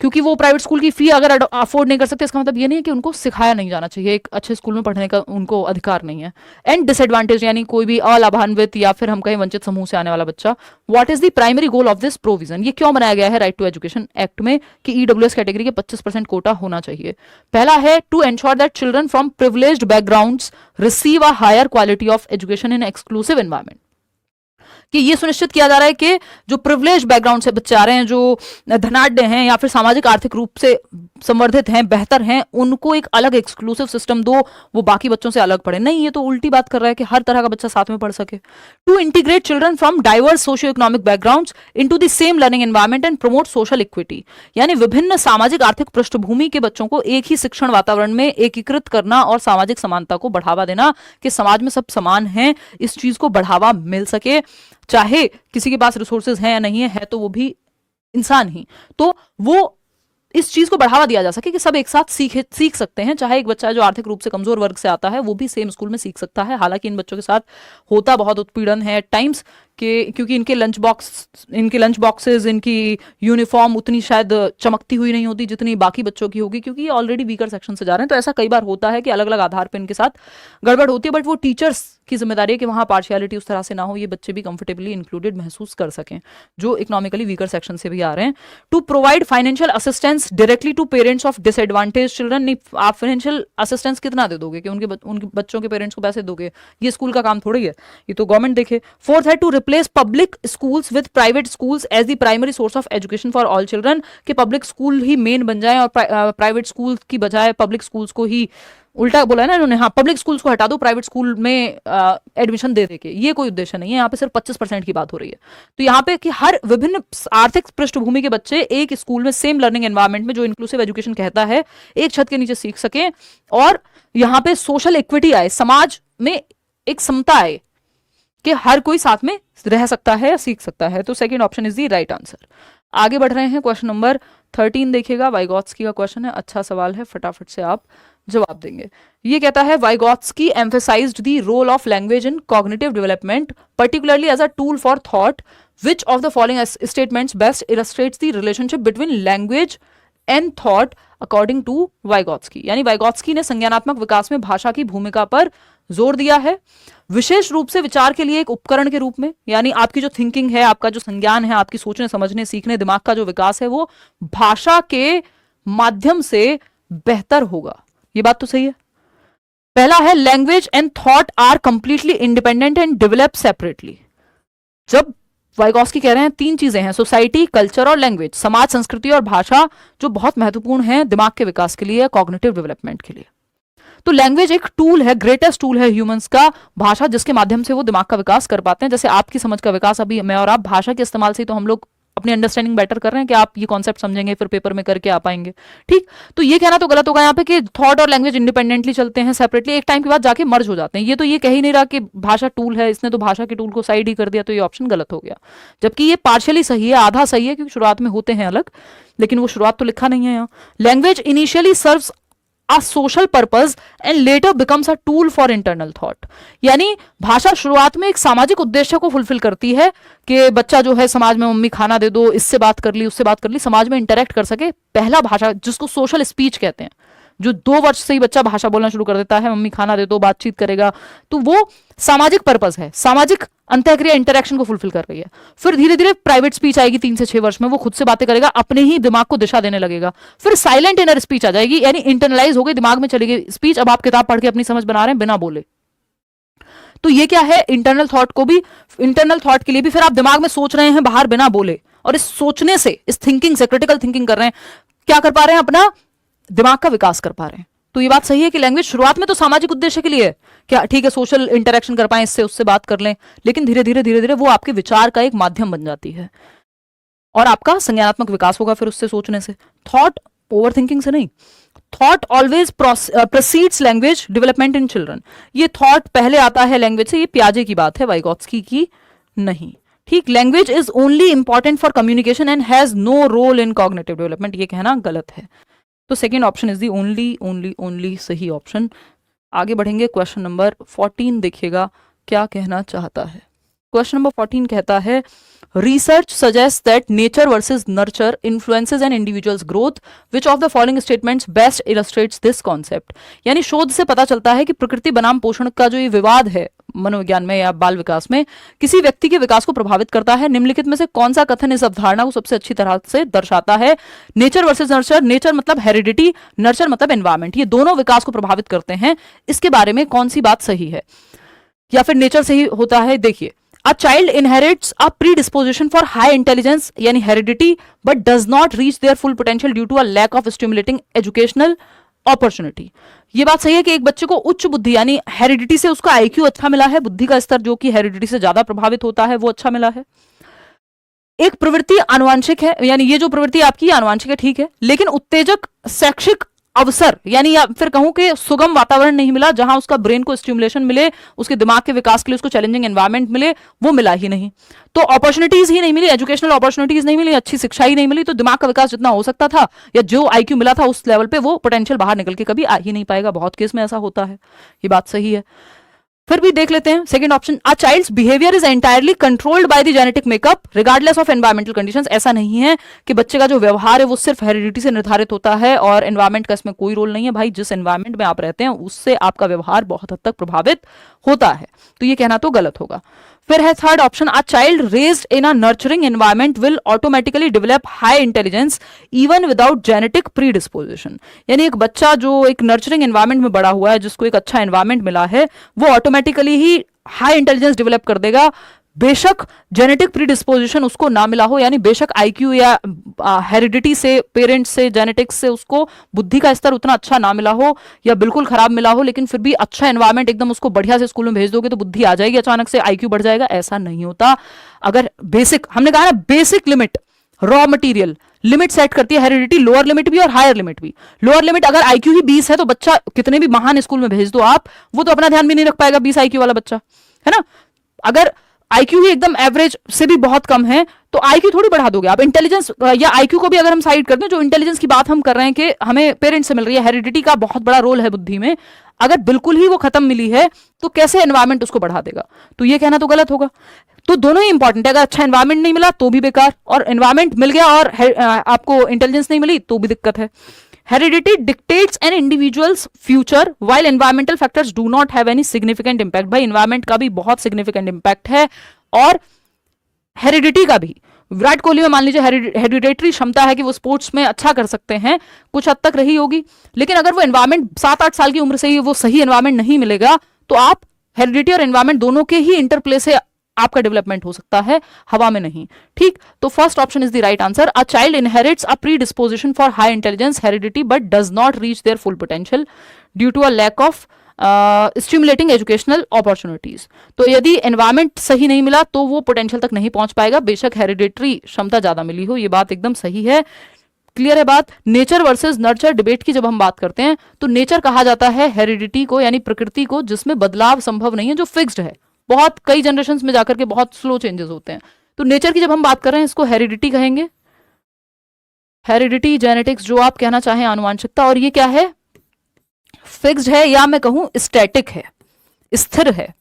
क्योंकि वो प्राइवेट स्कूल की फी अगर अफोर्ड नहीं कर सकते, इसका मतलब ये नहीं है कि उनको सिखाया नहीं जाना चाहिए, एक अच्छे स्कूल में पढ़ने का उनको अधिकार नहीं है। एंड डिसएडवांटेज यानी कोई भी अलाभान्वित या फिर हम कहें वंचित समूह से आने वाला बच्चा। What is the primary goal of this provision, ये क्यों बनाया गया है राइट टू एजुकेशन एक्ट में कि ईडब्ल्यूएस कैटेगरी के 25% कोटा होना चाहिए। पहला है to ensure that children from privileged backgrounds receive a higher quality of education in exclusive environment, कि ये सुनिश्चित किया जा रहा है कि जो प्रिविलेज बैकग्राउंड से बच्चे आ रहे हैं, जो धनाढ्य हैं या फिर सामाजिक आर्थिक रूप से संवर्धित हैं, बेहतर हैं, उनको एक अलग एक्सक्लूसिव सिस्टम दो, वो बाकी बच्चों से अलग पढ़े। नहीं, ये तो उल्टी बात कर रहा है कि हर तरह का बच्चा साथ में पढ़ सके। To integrate children from diverse socio economic backgrounds into the same learning environment and promote social equity, यानी विभिन्न सामाजिक आर्थिक पृष्ठभूमि के बच्चों को एक ही शिक्षण वातावरण में एकीकृत करना और सामाजिक समानता को बढ़ावा देना, कि समाज में सब समान हैं, इस चीज को बढ़ावा मिल सके, चाहे किसी के पास रिसोर्सेज हैं या नहीं है तो वो भी इंसान ही, तो वो इस चीज को बढ़ावा दिया जा सके कि सब एक साथ सीख सकते हैं। चाहे एक बच्चा जो आर्थिक रूप से कमजोर वर्ग से आता है वो भी सेम स्कूल में सीख सकता है। हालांकि इन बच्चों के साथ होता बहुत उत्पीड़न है एट टाइम्स, कि क्योंकि इनके लंच बॉक्सेस, इनकी यूनिफॉर्म उतनी शायद चमकती हुई नहीं होती जितनी बाकी बच्चों की होगी, क्योंकि ये ऑलरेडी वीकर सेक्शन से जा रहे हैं। तो ऐसा कई बार होता है कि अलग अलग आधार पर इनके साथ गड़बड़ होती है, बट वो टीचर्स की जिम्मेदारी है कि वहाँ पार्शियलिटी उस तरह से ना हो, ये बच्चे भी कंफर्टेबली इंक्लूडेड महसूस कर सकें जो इकोनॉमिकली वीकर सेक्शन से भी आ रहे हैं। To provide financial assistance directly to parents of disadvantage children, नहीं आप फाइनेंशियल असिस्टेंस कितना दे दोगे कि उनके बच्चों के पेरेंट्स को पैसे दोगे, ये स्कूल का काम थोड़ी है, ये तो गवर्नमेंट देखे। फोर्थ है to replace public schools with private schools as the primary source of education for all children, कि पब्लिक स्कूल ही मेन बन जाए और प्राइवेट स्कूल की बजाय पब्लिक स्कूल्स को ही, उल्टा बोला है ना इन्होंने, हाँ पब्लिक स्कूल्स को हटा दो, प्राइवेट स्कूल में एडमिशन दे के, ये कोई उद्देश्य नहीं है, यहाँ पे सिर्फ 25% की बात हो रही है। तो यहाँ पे कि हर विभिन्न आर्थिक पृष्ठभूमि के बच्चे एक स्कूल में सेम लर्निंग एनवायरनमेंट में, जो इंक्लूसिव एजुकेशन कहता है, एक छत के नीचे सीख सके और यहाँ पे सोशल इक्विटी आए, समाज में एक समता आए कि हर कोई साथ में रह सकता है या सीख सकता है। तो second option is the right answer. आगे बढ़ रहे हैं, क्वेश्चन नंबर 13 देखिएगा, वाइगॉत्स्की का क्वेश्चन है, अच्छा सवाल है, फटाफट से आप जवाब देंगे। ये कहता है Vygotsky emphasized the role of language in cognitive development particularly as a tool for thought, which of the following statements best illustrates the relationship between language and thought according to Vygotsky, यानी Vygotsky ने संज्ञानात्मक विकास में भाषा की भूमिका पर जोर दिया है, विशेष रूप से विचार के लिए एक उपकरण के रूप में, यानी आपकी जो थिंकिंग है, आपका जो संज्ञान है, आपकी सोचने समझने सीखने दिमाग का जो विकास है, वो भाषा के माध्यम से बेहतर होगा। ये बात तो सही है। पहला है language and thought are completely independent and develop separately. जब वाइगॉत्स्की कह रहे हैं तीन चीजें हैं, सोसाइटी, कल्चर और लैंग्वेज, समाज, संस्कृति और भाषा, जो बहुत महत्वपूर्ण है दिमाग के विकास के लिए, कॉग्निटिव डेवलपमेंट के लिए। तो लैंग्वेज एक टूल है, ग्रेटेस्ट टूल है ह्यूमंस का, भाषा जिसके माध्यम से वो दिमाग का विकास कर पाते हैं। जैसे आपकी समझ का विकास अभी मैं और आप भाषा के इस्तेमाल से, तो हम लोग अपनी अंडरस्टैंडिंग बेटर कर रहे हैं कि आप ये कॉन्सेप्ट समझेंगे फिर पेपर में करके आ पाएंगे, ठीक। तो ये कहना तो गलत होगा यहाँ पे कि थॉट और लैंग्वेज इंडिपेंडेंटली चलते हैं, सेपरेटली एक टाइम के बाद जाके मर्ज हो जाते हैं। ये तो ये कह ही नहीं रहा कि भाषा टूल है, इसने तो भाषा के टूल को साइड ही कर दिया, तो ये ऑप्शन गलत हो गया। जबकि ये पार्शियली सही है, आधा सही है, क्योंकि शुरुआत में होते हैं अलग, लेकिन वो शुरुआत तो लिखा नहीं है यहाँ। Language initially serves a social purpose and later becomes a tool for internal thought, यानी भाषा शुरुआत में एक सामाजिक उद्देश्य को फुलफिल करती है कि बच्चा जो है समाज में मम्मी खाना दे दो, इससे बात कर ली, उससे बात कर ली, समाज में इंटरेक्ट कर सके। पहला भाषा जिसको सोशल स्पीच कहते हैं, जो 2 वर्ष से ही बच्चा भाषा बोलना शुरू कर देता है, मम्मी खाना दे दो, बातचीत करेगा, तो वो सामाजिक पर्पस है, सामाजिक अंतःक्रिया इंटरेक्शन को फुलफिल कर रही है। फिर धीरे धीरे प्राइवेट स्पीच आएगी 3 से 6 वर्ष में, वो खुद से बातें करेगा, अपने ही दिमाग को दिशा देने लगेगा। फिर साइलेंट इनर स्पीच आ जाएगी, यानी इंटरनलाइज हो गई, दिमाग में चली गई स्पीच, अब आप किताब पढ़ के अपनी समझ बना रहे हैं बिना बोले। तो ये क्या है, इंटरनल थॉट को भी, इंटरनल थॉट के लिए भी फिर आप दिमाग में सोच रहे हैं बाहर बिना बोले, और इस सोचने से, इस थिंकिंग से, क्रिटिकल थिंकिंग कर रहे हैं, क्या कर पा रहे हैं, अपना दिमाग का विकास कर पा रहे हैं। तो ये बात सही है कि लैंग्वेज शुरुआत में तो सामाजिक उद्देश्य के लिए है, क्या ठीक है, सोशल इंटरेक्शन कर पाए, इससे उससे बात कर लें, लेकिन धीरे धीरे वो आपके विचार का एक माध्यम बन जाती है और आपका संज्ञानात्मक विकास होगा फिर उससे सोचने से। थॉट ओवर थिंकिंग से नहीं, thought always proceeds language development in children. ये थॉट पहले आता है लैंग्वेज से, ये पियाजे की बात है, वाइगॉत्स्की की नहीं, ठीक। Language is only important for communication and has no role in cognitive development, ये कहना गलत है। तो second option is the only सही ऑप्शन। आगे बढ़ेंगे, क्वेश्चन नंबर 14 देखिएगा क्या कहना चाहता है। क्वेश्चन नंबर 14 कहता है research suggest that nature versus nurture influences an individual's growth, which of the following statements best illustrates this concept. यानी शोध से पता चलता है कि प्रकृति बनाम पोषण का जो ये विवाद है मनोविज्ञान में या बाल विकास में किसी व्यक्ति के विकास को प्रभावित करता है। निम्नलिखित में से कौन सा कथन इस अवधारणा को सबसे अच्छी तरह से दर्शाता है। नेचर वर्सेस नर्चर, नेचर मतलब हेरिडिटी, नर्चर मतलब एनवायरमेंट, ये दोनों विकास को प्रभावित करते हैं। इसके बारे में कौन सी बात सही है या फिर नेचर सही होता है। देखिए, A child inherits a predisposition for high intelligence यानी heredity but does not reach their full potential due to a lack of stimulating educational opportunity। ये बात सही है कि एक बच्चे को उच्च बुद्धि यानी हेरिडिटी से उसका IQ अच्छा मिला है, बुद्धि का स्तर जो कि हेरिडिटी से ज्यादा प्रभावित होता है वो अच्छा मिला है। एक प्रवृत्ति आनुवांशिक है, यानी ये जो प्रवृत्ति आपकी आनुवांशिक है, ठीक है, लेकिन उत्तेजक शैक्षिक अवसर यानी या फिर कहूं कि सुगम वातावरण नहीं मिला जहां उसका ब्रेन को स्टिमुलेशन मिले, उसके दिमाग के विकास के लिए उसको चैलेंजिंग एनवायरनमेंट मिले, वो मिला ही नहीं। तो अपॉर्चुनिटीज ही नहीं मिली, एजुकेशनल अपॉर्चुनिटीज नहीं मिली, अच्छी शिक्षा ही नहीं मिली, तो दिमाग का विकास जितना हो सकता था या जो IQ मिला था उस लेवल पे वो पोटेंशियल बाहर निकल के कभी आ ही नहीं पाएगा। बहुत केस में ऐसा होता है, ये बात सही है। फिर भी देख लेते हैं second option, a child's behaviour is entirely controlled by the genetic makeup regardless of environmental conditions. ऐसा नहीं है कि बच्चे का जो व्यवहार है वो सिर्फ हेरिडिटी से निर्धारित होता है और एनवायरमेंट का इसमें कोई रोल नहीं है। भाई, जिस एनवायरमेंट में आप रहते हैं उससे आपका व्यवहार बहुत हद तक प्रभावित होता है, तो ये कहना तो गलत होगा। फिर है third option, a child raised in a nurturing environment will automatically develop high intelligence even without genetic predisposition. यानी एक बच्चा जो एक नर्चरिंग एनवायरमेंट में बड़ा हुआ है, जिसको एक अच्छा एनवायरमेंट मिला है, वो ऑटोमेटिकली ही हाई इंटेलिजेंस डेवलप कर देगा, बेशक जेनेटिक प्रीडिस्पोजिशन उसको ना मिला हो, यानी बेशक IQ या हेरिडिटी से, पेरेंट्स से, जेनेटिक्स से उसको बुद्धि का स्तर उतना अच्छा ना मिला हो या बिल्कुल खराब मिला हो, लेकिन फिर भी अच्छा एनवायरमेंट एकदम उसको बढ़िया से स्कूल में भेज दोगे तो बुद्धि आ जाएगी, अचानक से IQ बढ़ जाएगा। ऐसा नहीं होता। अगर बेसिक, हमने कहा ना basic limit, raw material limit set करती है हेरिडिटी, लोअर लिमिट भी और हायर लिमिट भी। लोअर लिमिट अगर IQ ही 20 है तो बच्चा कितने भी महान स्कूल में भेज दो आप, वो तो अपना ध्यान भी नहीं रख पाएगा 20 IQ वाला बच्चा, है ना। अगर IQ ही एकदम एवरेज से भी बहुत कम है तो IQ थोड़ी बढ़ा दोगे आप। इंटेलिजेंस या IQ को भी अगर हम साइड करते हैं, जो इंटेलिजेंस की बात हम कर रहे हैं कि हमें पेरेंट्स से मिल रही है, हेरिडिटी का बहुत बड़ा रोल है बुद्धि में, अगर बिल्कुल ही वो खत्म मिली है तो कैसे एनवायरमेंट उसको बढ़ा देगा, तो ये कहना तो गलत होगा। तो दोनों ही इंपॉर्टेंट है, अगर अच्छा एनवायरमेंट नहीं मिला तो भी बेकार, और एनवायरमेंट मिल गया और आपको इंटेलिजेंस नहीं मिली तो भी दिक्कत है। Heredity dictates an individual's future while environmental factors do not have any significant impact। भाई, environment का भी बहुत significant impact है और heredity का भी। विराट कोहली में मान लीजिए हेरिडेटरी क्षमता है कि वो स्पोर्ट्स में अच्छा कर सकते हैं, कुछ हद तक रही होगी, लेकिन अगर वो एनवायरमेंट 7-8 साल की उम्र से ही वो सही एनवायरमेंट नहीं मिलेगा तो आप हेरिडिटी और एनवायरमेंट दोनों के ही इंटरप्ले से आपका डेवलपमेंट हो सकता है, हवा में नहीं। ठीक, तो first option is the right answer. A child inherits a predisposition for high intelligence heredity but does not reach their full potential due to a lack of stimulating educational opportunities. तो यदि एनवायरमेंट सही नहीं मिला तो वो potential तक नहीं पहुंच पाएगा, बेशक हेरिडिटरी क्षमता ज्यादा मिली हो। ये बात एकदम सही है, क्लियर है बात। नेचर वर्सेस नर्चर डिबेट की जब हम बात करते हैं तो नेचर कहा जाता है हेरिडिटी को, यानी प्रकृति को जिसमें बदलाव संभव नहीं है, जो फिक्स्ड है, बहुत कई जनरेशंस में जाकर के बहुत स्लो चेंजेस होते हैं। तो नेचर की जब हम बात कर रहे हैं इसको हेरिडिटी कहेंगे, हेरिडिटी, जेनेटिक्स, जो आप कहना चाहें, आनुवांशिकता। और ये क्या है? फिक्स्ड है, या मैं कहूं स्टैटिक है, स्थिर है।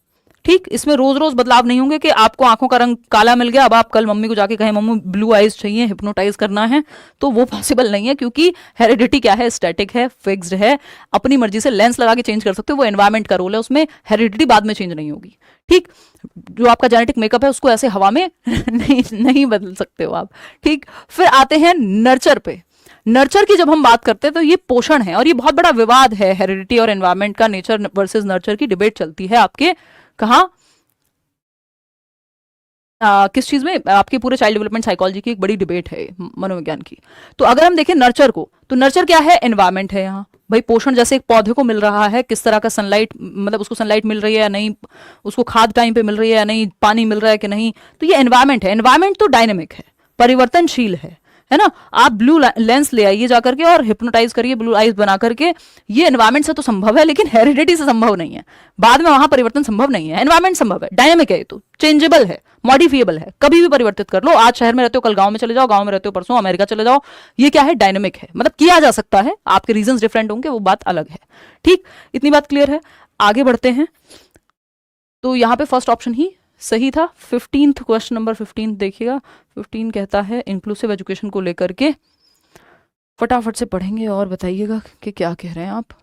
ठीक, इसमें रोज रोज बदलाव नहीं होंगे कि आपको आंखों का रंग काला मिल गया, अब आप कल मम्मी को जाके कहें मम्मी ब्लू आइज चाहिए, हिप्नोटाइज करना है, तो वो पॉसिबल नहीं है, क्योंकि हेरिडिटी क्या है? स्टैटिक है, फिक्स्ड है, अपनी मर्जी से लेंस लगा के चेंज कर सकते हो, वो एनवायरमेंट का रोल है, उसमें हेरिडिटी बाद में चेंज नहीं होगी। ठीक, जो आपका जेनेटिक मेकअप है उसको ऐसे हवा में नहीं बदल सकते हो आप। ठीक, फिर आते हैं नर्चर पे। नर्चर की जब हम बात करते हैं तो ये पोषण है, और ये बहुत बड़ा विवाद है हेरिडिटी और एनवायरमेंट का। नेचर वर्सेस नर्चर की डिबेट चलती है आपके कहा, किस चीज में? आपके पूरे चाइल्ड डेवलपमेंट साइकोलॉजी की एक बड़ी डिबेट है, मनोविज्ञान की। तो अगर हम देखें नर्चर को, तो नर्चर क्या है? एनवायरमेंट है। यहाँ भाई पोषण जैसे एक पौधे को मिल रहा है, किस तरह का सनलाइट, मतलब उसको सनलाइट मिल रही है या नहीं, उसको खाद टाइम पे मिल रही है या नहीं, पानी मिल रहा है कि नहीं, तो ये एनवायरमेंट है। एनवायरमेंट तो डायनेमिक है, परिवर्तनशील है ना। आप ब्लू लेंस ले आइए जाकर के और हिप्नोटाइज करिए, ब्लू आइज बना करके, ये एनवायरमेंट से तो संभव है, लेकिन हेरिडिटी से संभव नहीं है। बाद में वहां परिवर्तन संभव नहीं है। एनवायरमेंट संभव है, डायनेमिक है, तो चेंजेबल है, मॉडिफिएबल है, कभी भी परिवर्तित कर लो। आज शहर में रहते हो, कल गांव में चले जाओ, गांव में रहते हो, परसों अमेरिका चले जाओ। ये क्या है? डायनेमिक है, मतलब किया जा सकता है, आपके रीजंस डिफरेंट होंगे, वो बात अलग है। ठीक, इतनी बात क्लियर है। आगे बढ़ते हैं, तो यहां पे फर्स्ट ऑप्शन ही सही था। 15th क्वेश्चन नंबर 15 देखिएगा। 15 कहता है इंक्लूसिव एजुकेशन को लेकर के, फटाफट से पढ़ेंगे और बताइएगा कि क्या कह रहे हैं आप।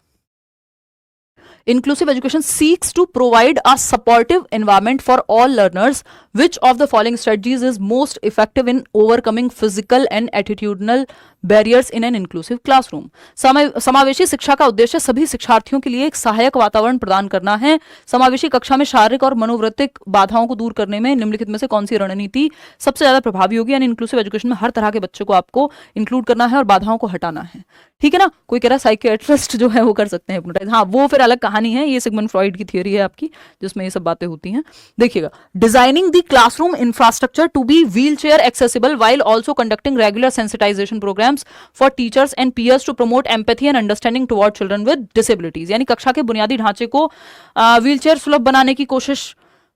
Inclusive education seeks to provide a supportive environment for all learners. Which of the following strategies is most effective in overcoming physical and attitudinal barriers in an inclusive classroom? समावेशी शिक्षा का उद्देश्य सभी शिक्षार्थियों के लिए एक सहायक वातावरण प्रदान करना है। समावेशी कक्षा में शारीरिक और मनोवृत्तिक बाधाओं को दूर करने में निम्नलिखित में से कौन सी रणनीति सबसे ज्यादा प्रभावी होगी? यानी इंक्लूसिव एजुकेशन में हर तरह के बच्चों को आपको इंक्लूड करना है और बाधाओं को हटाना है, ठीक है ना। कोई कह रहा है साइकियाट्रिस्ट जो है वो कर सकते हैं हिप्नोटाइज, हाँ वो फिर अलग कहानी है, ये सिगमंड फ्रॉइड की थियरी है आपकी जिसमें ये सब बातें होती हैं। देखिएगा, designing the classroom infrastructure to be wheel chair accessible while also conducting regular sensitisation programmes for teachers and peers to promote empathy and understanding toward children with disabilities। यानी कक्षा के बुनियादी ढांचे को व्हीलचेयर सुलभ बनाने की कोशिश,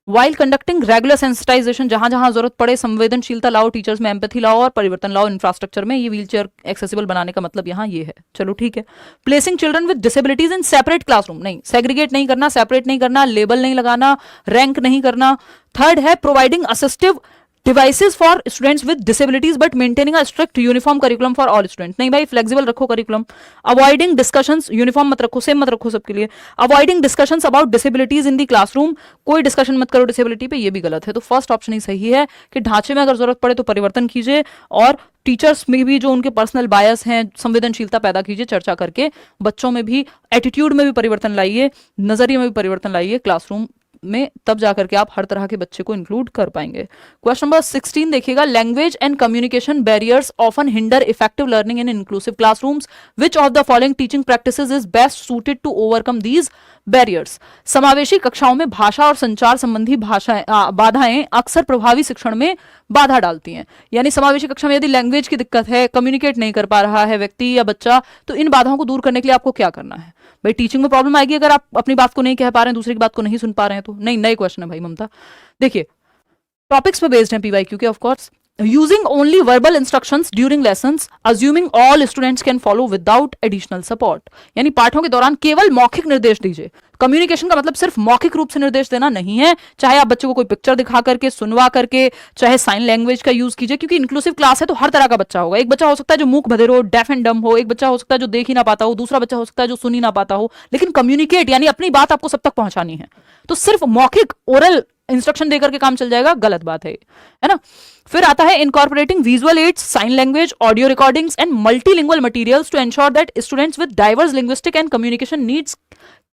वाइल कंडक्टिंग रेगुलर सेंसिटाइजेशन, जहां जहां जरूरत पड़े संवेदनशीलता लाओ, टीचर्स में एम्पैथी लाओ और परिवर्तन लाओ इंफ्रास्ट्रक्चर में। ये व्हीलचेयर एक्सेसिबल बनाने का मतलब यहाँ ये है, चलो ठीक है। Placing children with disabilities in separate classroom, नहीं सेग्रीगेट नहीं करना, सेपरेट नहीं करना, लेबल नहीं लगाना, रैंक नहीं करना। थर्ड है providing assistive devices for students with disabilities but maintaining a strict uniform curriculum for all students, नहीं भाई फ्लेक्सिबल रखो करिकुलम। अवॉइडिंग डिस्कशंस, यूनिफॉर्म मत रखो, सेम मत रखो सबके लिए। Avoiding discussions about disabilities in the classroom, कोई डिस्कशन मत करो डिसेबिलिटी पे, ये भी गलत है। तो फर्स्ट ऑप्शन ही सही है कि ढांचे में अगर जरूरत पड़े तो परिवर्तन कीजिए और टीचर्स में भी जो उनके पर्सनल बायस हैं संवेदनशीलता पैदा कीजिए चर्चा करके, बच्चों में भी एटीट्यूड में भी परिवर्तन लाइए, नजरिए में भी परिवर्तन लाइए क्लासरूम में, तब जाकर के आप हर तरह के बच्चे को इंक्लूड कर पाएंगे। क्वेश्चन नंबर 16 देखिएगा, language and communication barriers often hinder effective learning in inclusive classrooms, which of the following teaching practices is best suited to overcome these barriers? समावेशी कक्षाओं में भाषा और संचार संबंधी बाधाएं अक्सर प्रभावी शिक्षण में बाधा डालती हैं। यानी समावेशी कक्षा में यदि लैंग्वेज की दिक्कत है, कम्युनिकेट नहीं कर पा रहा है व्यक्ति या बच्चा, तो इन बाधाओं को दूर करने के लिए आपको क्या करना है? भाई टीचिंग में प्रॉब्लम आएगी अगर आप अपनी बात को नहीं कह पा रहे हैं, दूसरे की बात को नहीं सुन पा रहे हैं तो। नहीं, नए क्वेश्चन है भाई ममता। देखिए टॉपिक्स पे बेस्ड है पीवाईक्यू के of course. Using only verbal instructions during lessons assuming all students can follow without additional support, यानी पाठों के दौरान केवल मौखिक निर्देश दीजिए। कम्युनिकेशन का मतलब सिर्फ मौखिक रूप से निर्देश देना नहीं है, चाहे आप बच्चे को कोई पिक्चर दिखा करके, सुनवा करके, चाहे साइन लैंग्वेज का यूज कीजिए, क्योंकि इंक्लूसिव क्लास है तो हर तरह का बच्चा होगा। एक बच्चा हो सकता है जो मूक बधिर हो, डेफ एंड डम हो, एक बच्चा हो सकता है जो देख ही ना पाता हो, दूसरा बच्चा हो सकता है जो सुन ही ना पाता हो, लेकिन कम्युनिकेट यानी अपनी बात आपको सब तक पहुंचानी है। तो सिर्फ मौखिक ओरल इंस्ट्रक्शन देकर के काम चल जाएगा, गलत बात है ना। फिर आता है incorporating visual aids, sign language, audio recordings and multilingual materials to ensure that students with diverse linguistic and communication needs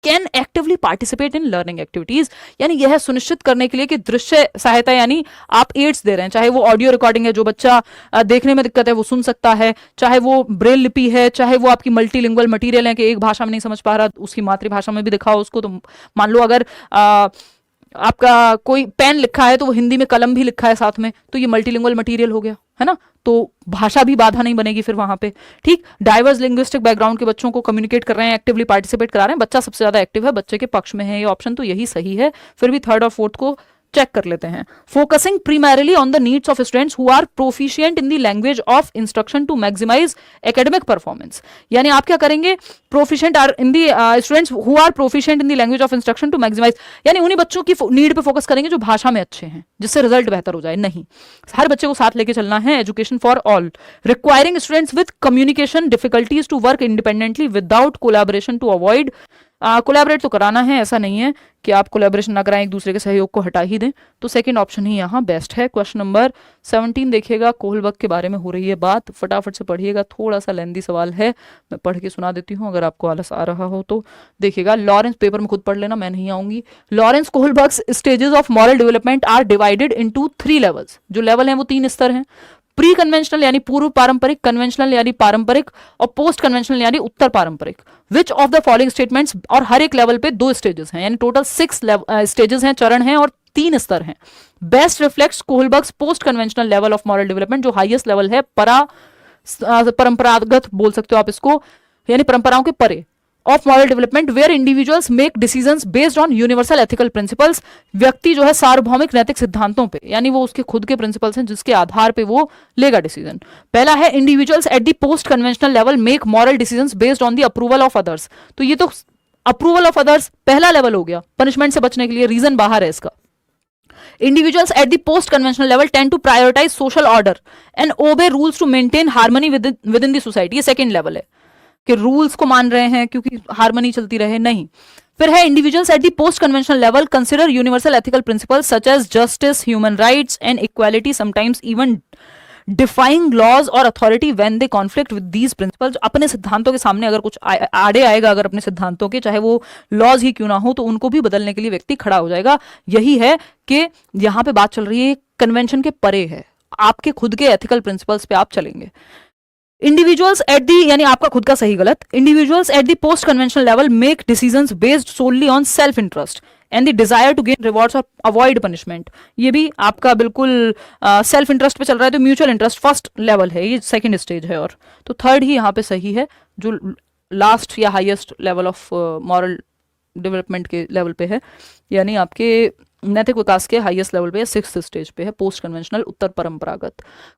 can actively participate in learning activities, यानी यह सुनिश्चित करने के लिए कि दृश्य सहायता यानी आप एड्स दे रहे हैं, चाहे वो ऑडियो रिकॉर्डिंग है जो बच्चा देखने में दिक्कत है वो सुन सकता है, चाहे वो ब्रेल लिपि है, चाहे वो आपकी मल्टीलिंगुअल मटेरियल है कि एक भाषा में नहीं समझ पा रहा उसकी मातृभाषा में भी दिखाओ उसको। तो मान लो अगर आपका कोई पेन लिखा है तो वो हिंदी में कलम भी लिखा है साथ में, तो ये मल्टीलिंगुअल मटेरियल हो गया, है ना। तो भाषा भी बाधा नहीं बनेगी फिर वहां पे, ठीक। डाइवर्स लिंग्विस्टिक बैकग्राउंड के बच्चों को कम्युनिकेट कर रहे हैं, एक्टिवली पार्टिसिपेट करा रहे हैं, बच्चा सबसे ज्यादा एक्टिव है, बच्चे के पक्ष में है ये ऑप्शन, तो यही सही है। फिर भी थर्ड और फोर्थ को चेक कर लेते हैं। Focusing primarily on the needs of students who are proficient in the language of instruction to maximize academic performance, यानी आप क्या करेंगे, proficient are in the students who are proficient in the language of instruction to maximize, यानी उन्हीं बच्चों की need पे focus करेंगे जो भाषा में अच्छे हैं, जिससे रिजल्ट बेहतर हो जाए। नहीं, हर बच्चे को साथ लेके चलना है। Education for all, requiring students with communication difficulties to work independently without collaboration to avoid, collaborate तो कराना है, ऐसा नहीं है कि आप कोलैबोरेशन ना कराएं, एक दूसरे के सहयोग को हटा ही दें। तो सेकंड ऑप्शन ही यहाँ बेस्ट है। क्वेश्चन नंबर 17 देखिएगा, कोहलबर्ग के बारे में हो रही है बात, फटाफट से पढ़िएगा, थोड़ा सा लेंदी सवाल है, मैं पढ़ के सुना देती हूँ अगर आपको आलस आ रहा हो तो। देखिएगा, लॉरेंस, पेपर में खुद पढ़ लेना, मैं नहीं आऊंगी। Lawrence Kohlberg's stages of moral development are divided into 3 levels, जो लेवल हैं वो 3 स्तर हैं। प्री कन्वेंशनल यानी पूर्व पारंपरिक, कन्वेंशनल यानी पारंपरिक, और पोस्ट कन्वेंशनल यानी उत्तर पारंपरिक। विच ऑफ द फॉलोइंग स्टेटमेंट्स, और हर एक लेवल पे 2 स्टेजेस हैं, यानी टोटल 6 स्टेजेस हैं, चरण हैं और 3 स्तर हैं। Best reflects Kohlberg's post conventional level of moral development, जो हाईएस्ट लेवल है, परंपरागत बोल सकते हो आप इसको, यानी परंपराओं के परे of moral development, where individuals make decisions based on universal ethical principles, व्यक्ति जो है सार्वभौमिक नैतिक सिद्धांतों पे, यानी वो उसके खुद के प्रिंसिपल्स हैं जिसके आधार पे वो लेगा डिसीजन। पहला है individuals at the post conventional level make moral decisions based on the approval of others, तो ये तो अप्रूवल ऑफ अदर्स पहला लेवल हो गया, पनिशमेंट से बचने के लिए, रीजन बाहर है इसका। Individuals at the post conventional level tend to prioritize social order and obey rules to maintain harmony within the society. ये सेकेंड लेवल है कि रूल्स को मान रहे हैं क्योंकि हारमोनी चलती रहे, नहीं. फिर है individuals at the post conventional level consider universal ethical principles such as justice, human rights and equality, sometimes even defying laws और authority when they conflict with these principles. अपने सिद्धांतों के सामने अगर कुछ आड़े आएगा, अगर अपने सिद्धांतों के, चाहे वो लॉज ही क्यों ना हो, तो उनको भी बदलने के लिए व्यक्ति खड़ा हो जाएगा. यही है कि यहाँ पे बात चल रही है कन्वेंशन के परे है, आपके खुद के एथिकल प्रिंसिपल्स पे आप चलेंगे. इंडिविजुअल्स एट दी, यानी आपका खुद का सही गलत, individuals at the post conventional level make decisions based solely on self interest and the desire to gain rewards और अवॉइड पनिशमेंट. ये भी आपका बिल्कुल सेल्फ इंटरेस्ट पे चल रहा है, तो म्यूचुअल इंटरेस्ट फर्स्ट लेवल है, ये सेकंड स्टेज है. और तो थर्ड ही यहाँ पे सही है, जो लास्ट या highest level of moral development के लेवल पे है, यानी आपके नैतिक विकास के हाईएस्ट लेवल पे है, सिक्स्थ स्टेज पे है, पोस्ट कन्वेंशनल उत्तर परंपरागत.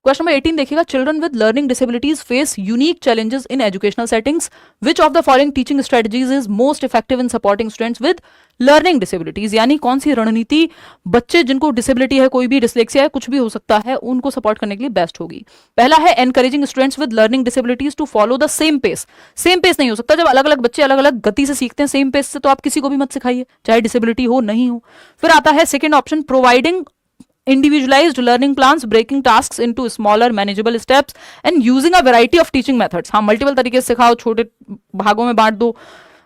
क्वेश्चन नंबर 18 देखिएगा. Children with learning disabilities face unique challenges in educational settings. Which of the following teaching strategies is most effective in supporting students with learning disabilities, यानी कौन सी रणनीति बच्चे जिनको disability है, कोई भी डिसलेक्सिया है, कुछ भी हो सकता है, उनको सपोर्ट करने के लिए बेस्ट होगी. पहला है encouraging students with learning disabilities to follow the same pace. Same pace नहीं हो सकता, जब अलग अलग बच्चे अलग अलग गति से सीखते हैं, सेम पेस से तो आप किसी को भी मत सिखाइए, चाहे डिसेबिलिटी हो नहीं हो. फिर आता है second option, providing individualized learning plans, breaking tasks into smaller manageable steps and using a variety of teaching methods. हाँ, मल्टीपल तरीके से सिखाओ, छोटे भागों में बांट दो.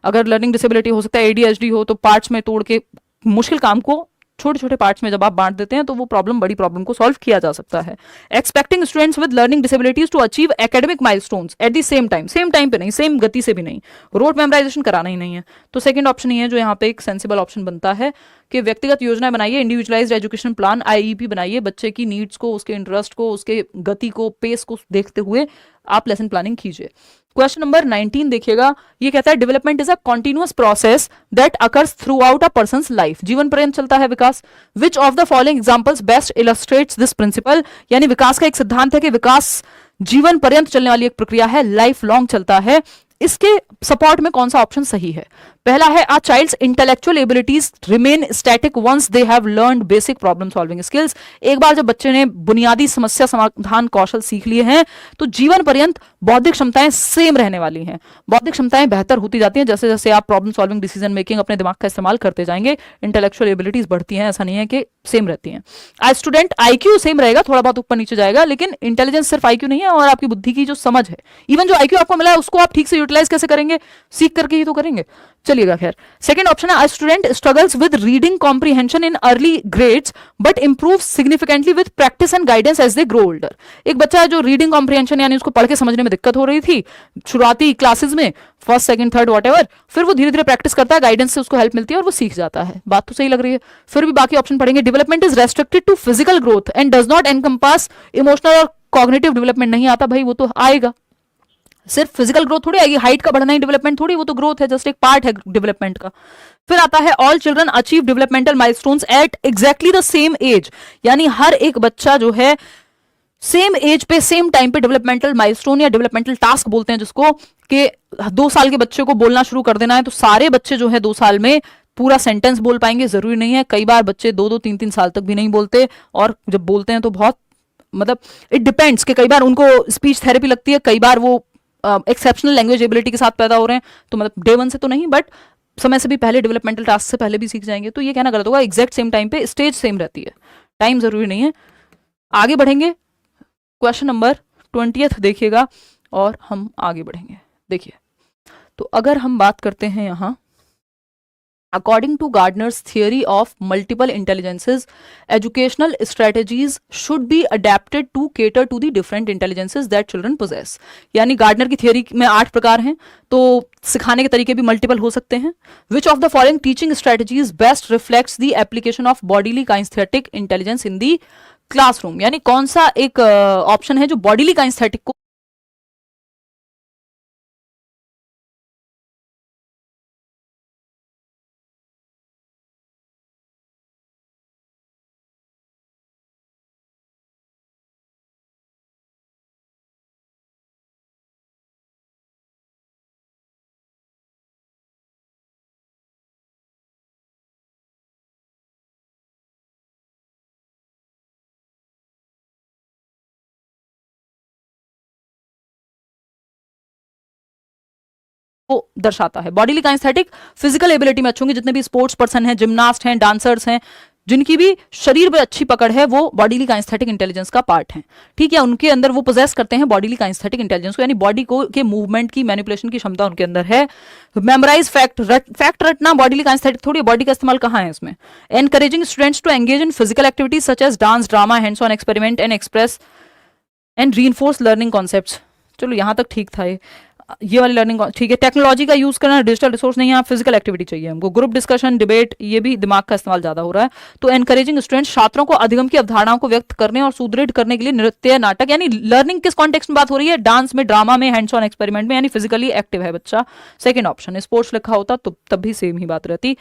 अगर लर्निंग डिसेबिलिटी हो सकता है एडीएचडी हो, तो पार्ट्स में तोड़ के मुश्किल काम को छोटे छोटे पार्ट्स में जब आप बांट देते हैं तो वो प्रॉब्लम, बड़ी प्रॉब्लम को सॉल्व किया जा सकता है. Expecting students with learning disabilities to achieve academic milestones at the same time पे नहीं, सेम गति से भी नहीं, रोड मेमोराइजेशन कराना ही नहीं है. तो सेकंड ऑप्शन ही है जो यहाँ पे एक सेंसिबल ऑप्शन बनता है कि व्यक्तिगत योजनाएं बनाइए, इंडिविजुअलाइज्ड एजुकेशन प्लान आईईपी बनाइए, बच्चे की नीड्स को, उसके इंटरेस्ट को, उसके गति को, पेस को देखते हुए आप लेसन प्लानिंग कीजिए. क्वेश्चन नंबर 19 देखिएगा. ये कहता है development is a continuous process that occurs throughout a person's life. जीवन पर्यंत चलता है विकास. Which of the following examples best illustrates this principle, यानी विकास का एक सिद्धांत है कि विकास जीवन पर्यंत चलने वाली एक प्रक्रिया है, लाइफ लॉन्ग चलता है. इसके सपोर्ट में कौन सा ऑप्शन सही है? पहला है a child's intellectual abilities remain static once they have learned basic problem solving skills. एक बार जब बच्चे ने बुनियादी समस्या समाधान कौशल सीख लिए हैं तो जीवन पर्यंत बौद्धिक क्षमताएं सेम रहने वाली हैं. बौद्धिक क्षमताएं बेहतर होती जाती हैं जैसे जैसे आप प्रॉब्लम सॉल्विंग, डिसीजन मेकिंग, अपने दिमाग का इस्तेमाल करते जाएंगे. इंटेलेक्चुअल एबिलिटीज बढ़ती हैं, ऐसा नहीं है कि सेम रहती हैं. आज स्टूडेंट आईक्यू सेम रहेगा, थोड़ा बहुत ऊपर नीचे जाएगा, लेकिन इंटेलिजेंस सिर्फ आईक्यू नहीं है, और आपकी बुद्धि की जो समझ है, इवन जो आईक्यू आपको मिला है उसको आप ठीक से यूटिलाइज कैसे करेंगे, सीख करके ही तो करेंगे. चलिएगा खैर. सेकंड ऑप्शन है student struggles with reading comprehension in early grades but improve significantly with practice and guidance as they grow older. एक बच्चा है जो रीडिंग कॉम्प्रीहेंशन यानी उसको पढ़ के समझने में दिक्कत हो रही थी शुरुआती क्लासेस में, फर्स्ट सेकंड थर्ड वॉट, फिर वो धीरे धीरे प्रैक्टिस करता है, गाइडेंस से उसको हेल्प मिलती है और वो सीख जाता है. बात तो सही लग रही है. फिर भी बाकी ऑप्शन पढ़ेंगे. Development is restricted to physical growth and does not encompass emotional और कॉग्निटिव डेवलपमेंट. नहीं आता भाई, वो तो आएगा. सिर्फ फिजिकल ग्रोथ थोड़ी आएगी, हाइट का बढ़ना ही डेवलपमेंट थोड़ी, वो तो ग्रोथ है, जस्ट एक पार्ट है डेवलपमेंट का. फिर आता है all children achieve developmental milestones at exactly the same age, यानी हर एक बच्चा जो है सेम एज पे, सेम टाइम पे डेवलपमेंटल माइलस्टोन या डेवलपमेंटल टास्क बोलते हैं जिसको, कि 2 साल के बच्चे को बोलना शुरू कर देना है तो सारे बच्चे जो है 2 साल में पूरा सेंटेंस बोल पाएंगे, जरूरी नहीं है. कई बार बच्चे 2-2 3-3 साल तक भी नहीं बोलते, और जब बोलते हैं तो बहुत, मतलब इट डिपेंड्स कि कई बार उनको स्पीच थेरेपी लगती है, कई बार वो एक्सेप्शनल लैंग्वेज एबिलिटी के साथ पैदा हो रहे हैं, तो मतलब डे 1 से तो नहीं, बट समय से भी पहले, डेवलपमेंटल टास्क से पहले भी सीख जाएंगे. तो ये कहना गलत होगा. एग्जैक्ट सेम टाइम पे, स्टेज सेम रहती है, टाइम जरूरी नहीं है. आगे बढ़ेंगे. क्वेश्चन नंबर 20 देखिएगा और हम आगे बढ़ेंगे. देखिए, तो अगर हम बात करते हैं यहाँ, according to Gardner's theory of multiple intelligences, educational strategies should be adapted to cater to the different intelligences that children possess. यानी गार्डनर की थियोरी में 8 प्रकार हैं, तो सिखाने के तरीके भी मल्टीपल हो सकते हैं. Which of the following teaching strategies best reflects the application of bodily kinesthetic intelligence in the classroom? यानी कौन सा एक ऑप्शन है जो बॉडीली काइनेस्थेटिक को को दर्शाता है। बॉडीली काइनेस्थेटिक फिजिकल एबिलिटी में अच्छे होंगे, जितने भी स्पोर्ट्स पर्सन हैं, जिम्नास्ट हैं, डांसर्स हैं, जिनकी भी शरीर पे अच्छी पकड़ है, वो बॉडीली काइनेस्थेटिक इंटेलिजेंस का पार्ट है। ठीक है, उनके अंदर वो पोजेस करते हैं बॉडीली काइनेस्थेटिक इंटेलिजेंस को, यानी बॉडी को के मूवमेंट की मैनिपुलेशन की क्षमता उनके अंदर है। मेमोराइज फैक्ट रटना बॉडीली काइनेस्थेटिक थोड़ी, बॉडी का इस्तेमाल कहाँ है इसमें। Encouraging students to engage in physical activities such as dance, drama, hands on experiment and express and reinforce learning concepts. चलो यहां तक ठीक था, ये वाली लर्निंग ठीक है। टेक्नोलॉजी का यूज करना, डिजिटल रिसोर्स नहीं है, फिजिकल एक्टिविटी चाहिए हमको। ग्रुप डिस्कशन, डिबेट, ये भी दिमाग का इस्तेमाल ज्यादा हो रहा है। तो एनकरेजिंग स्टूडेंट्स, छात्रों को अधिगम की अवधारणाओं को व्यक्त करने और सुदृढ़ करने के लिए नृत्य, नाटक, यानी लर्निंग किस कॉन्टेक्स्ट में बात हो रही है, डांस में, ड्रामा में, हैंड्स ऑन एक्सपेरिमेंट में, यानी फिजिकली एक्टिव है बच्चा। Second option. स्पोर्ट्स लिखा होता तो तब भी सेम ही बात रहती।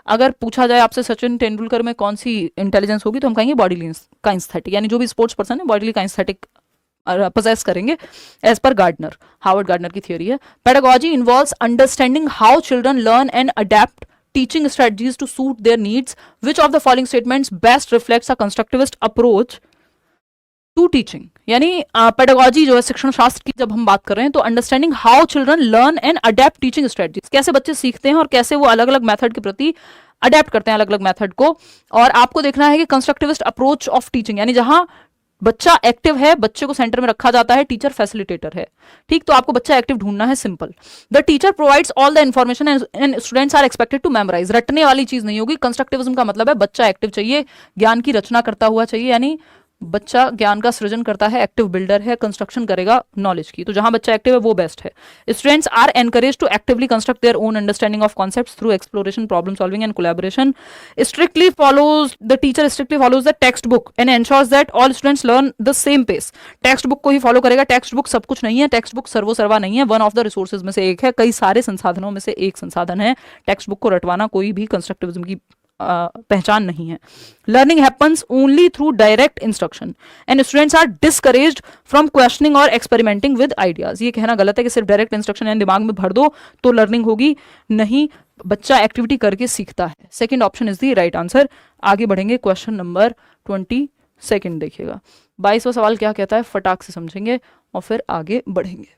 अगर पूछा जाए आपसे सचिन तेंदुलकर में कौन सी इंटेलिजेंस होगी, तो हम कहेंगे बॉडीली काइनेस्थेटिक, यानी जो भी स्पोर्ट्स पर्सन है बॉडीली काइनेस्थेटिक पोजेस करेंगे as per Gardner, Harvard Gardner की थियोरी है। Pedagogy involves understanding how children learn and adapt teaching strategies to suit their needs, which of the following statements best reflects a constructivist approach to teaching. यानी pedagogy जो है शिक्षण शास्त्र की जब हम बात कर रहे हैं, तो understanding how children learn and adapt teaching strategies, कैसे बच्चे सीखते हैं और कैसे वो अलग अलग मेथड के प्रति अडेप्ट करते हैं अलग अलग मेथड को। और आपको देखना है कि कंस्ट्रक्टिविस्ट अप्रोच ऑफ टीचिंग, यानी जहां बच्चा एक्टिव है, बच्चे को सेंटर में रखा जाता है, टीचर फैसिलिटेटर है। ठीक, तो आपको बच्चा एक्टिव ढूंढना है, simple. The teacher provides all the information and students are expected to memorise. रटने वाली चीज नहीं होगी। कंस्ट्रक्टिविज्म का मतलब है बच्चा एक्टिव चाहिए, ज्ञान की रचना करता हुआ चाहिए, यानी बच्चा ज्ञान का सृजन करता है, एक्टिव बिल्डर है, कंस्ट्रक्शन करेगा नॉलेज की। तो जहां बच्चा एक्टिव है वो बेस्ट है। Students are encourage to actively construct their own understanding of concepts through exploration, problem solving and collaboration. The teacher strictly follows the textbook and ensures that all students learn the same pace. Textbook को ही follow करेगा। Textbook सब कुछ नहीं है, text book सर्वसर्वा नहीं है, one of the resources में से एक है, कई सारे संसाधनों में से एक संसाधन है। टेक्स्ट बुक को रटवाना कोई भी कंस्ट्रक्टिविज्म की पहचान नहीं है। Learning happens only through direct instruction and students are discouraged from questioning और एक्सपेरिमेंटिंग विद आइडियाज। ये कहना गलत है कि सिर्फ डायरेक्ट इंस्ट्रक्शन यानी दिमाग में भर दो तो लर्निंग होगी, नहीं, बच्चा एक्टिविटी करके सीखता है। Second option is the right answer. आगे बढ़ेंगे, क्वेश्चन नंबर 22 देखिएगा। 22वां सवाल क्या कहता है, फटाक से समझेंगे और फिर आगे बढ़ेंगे,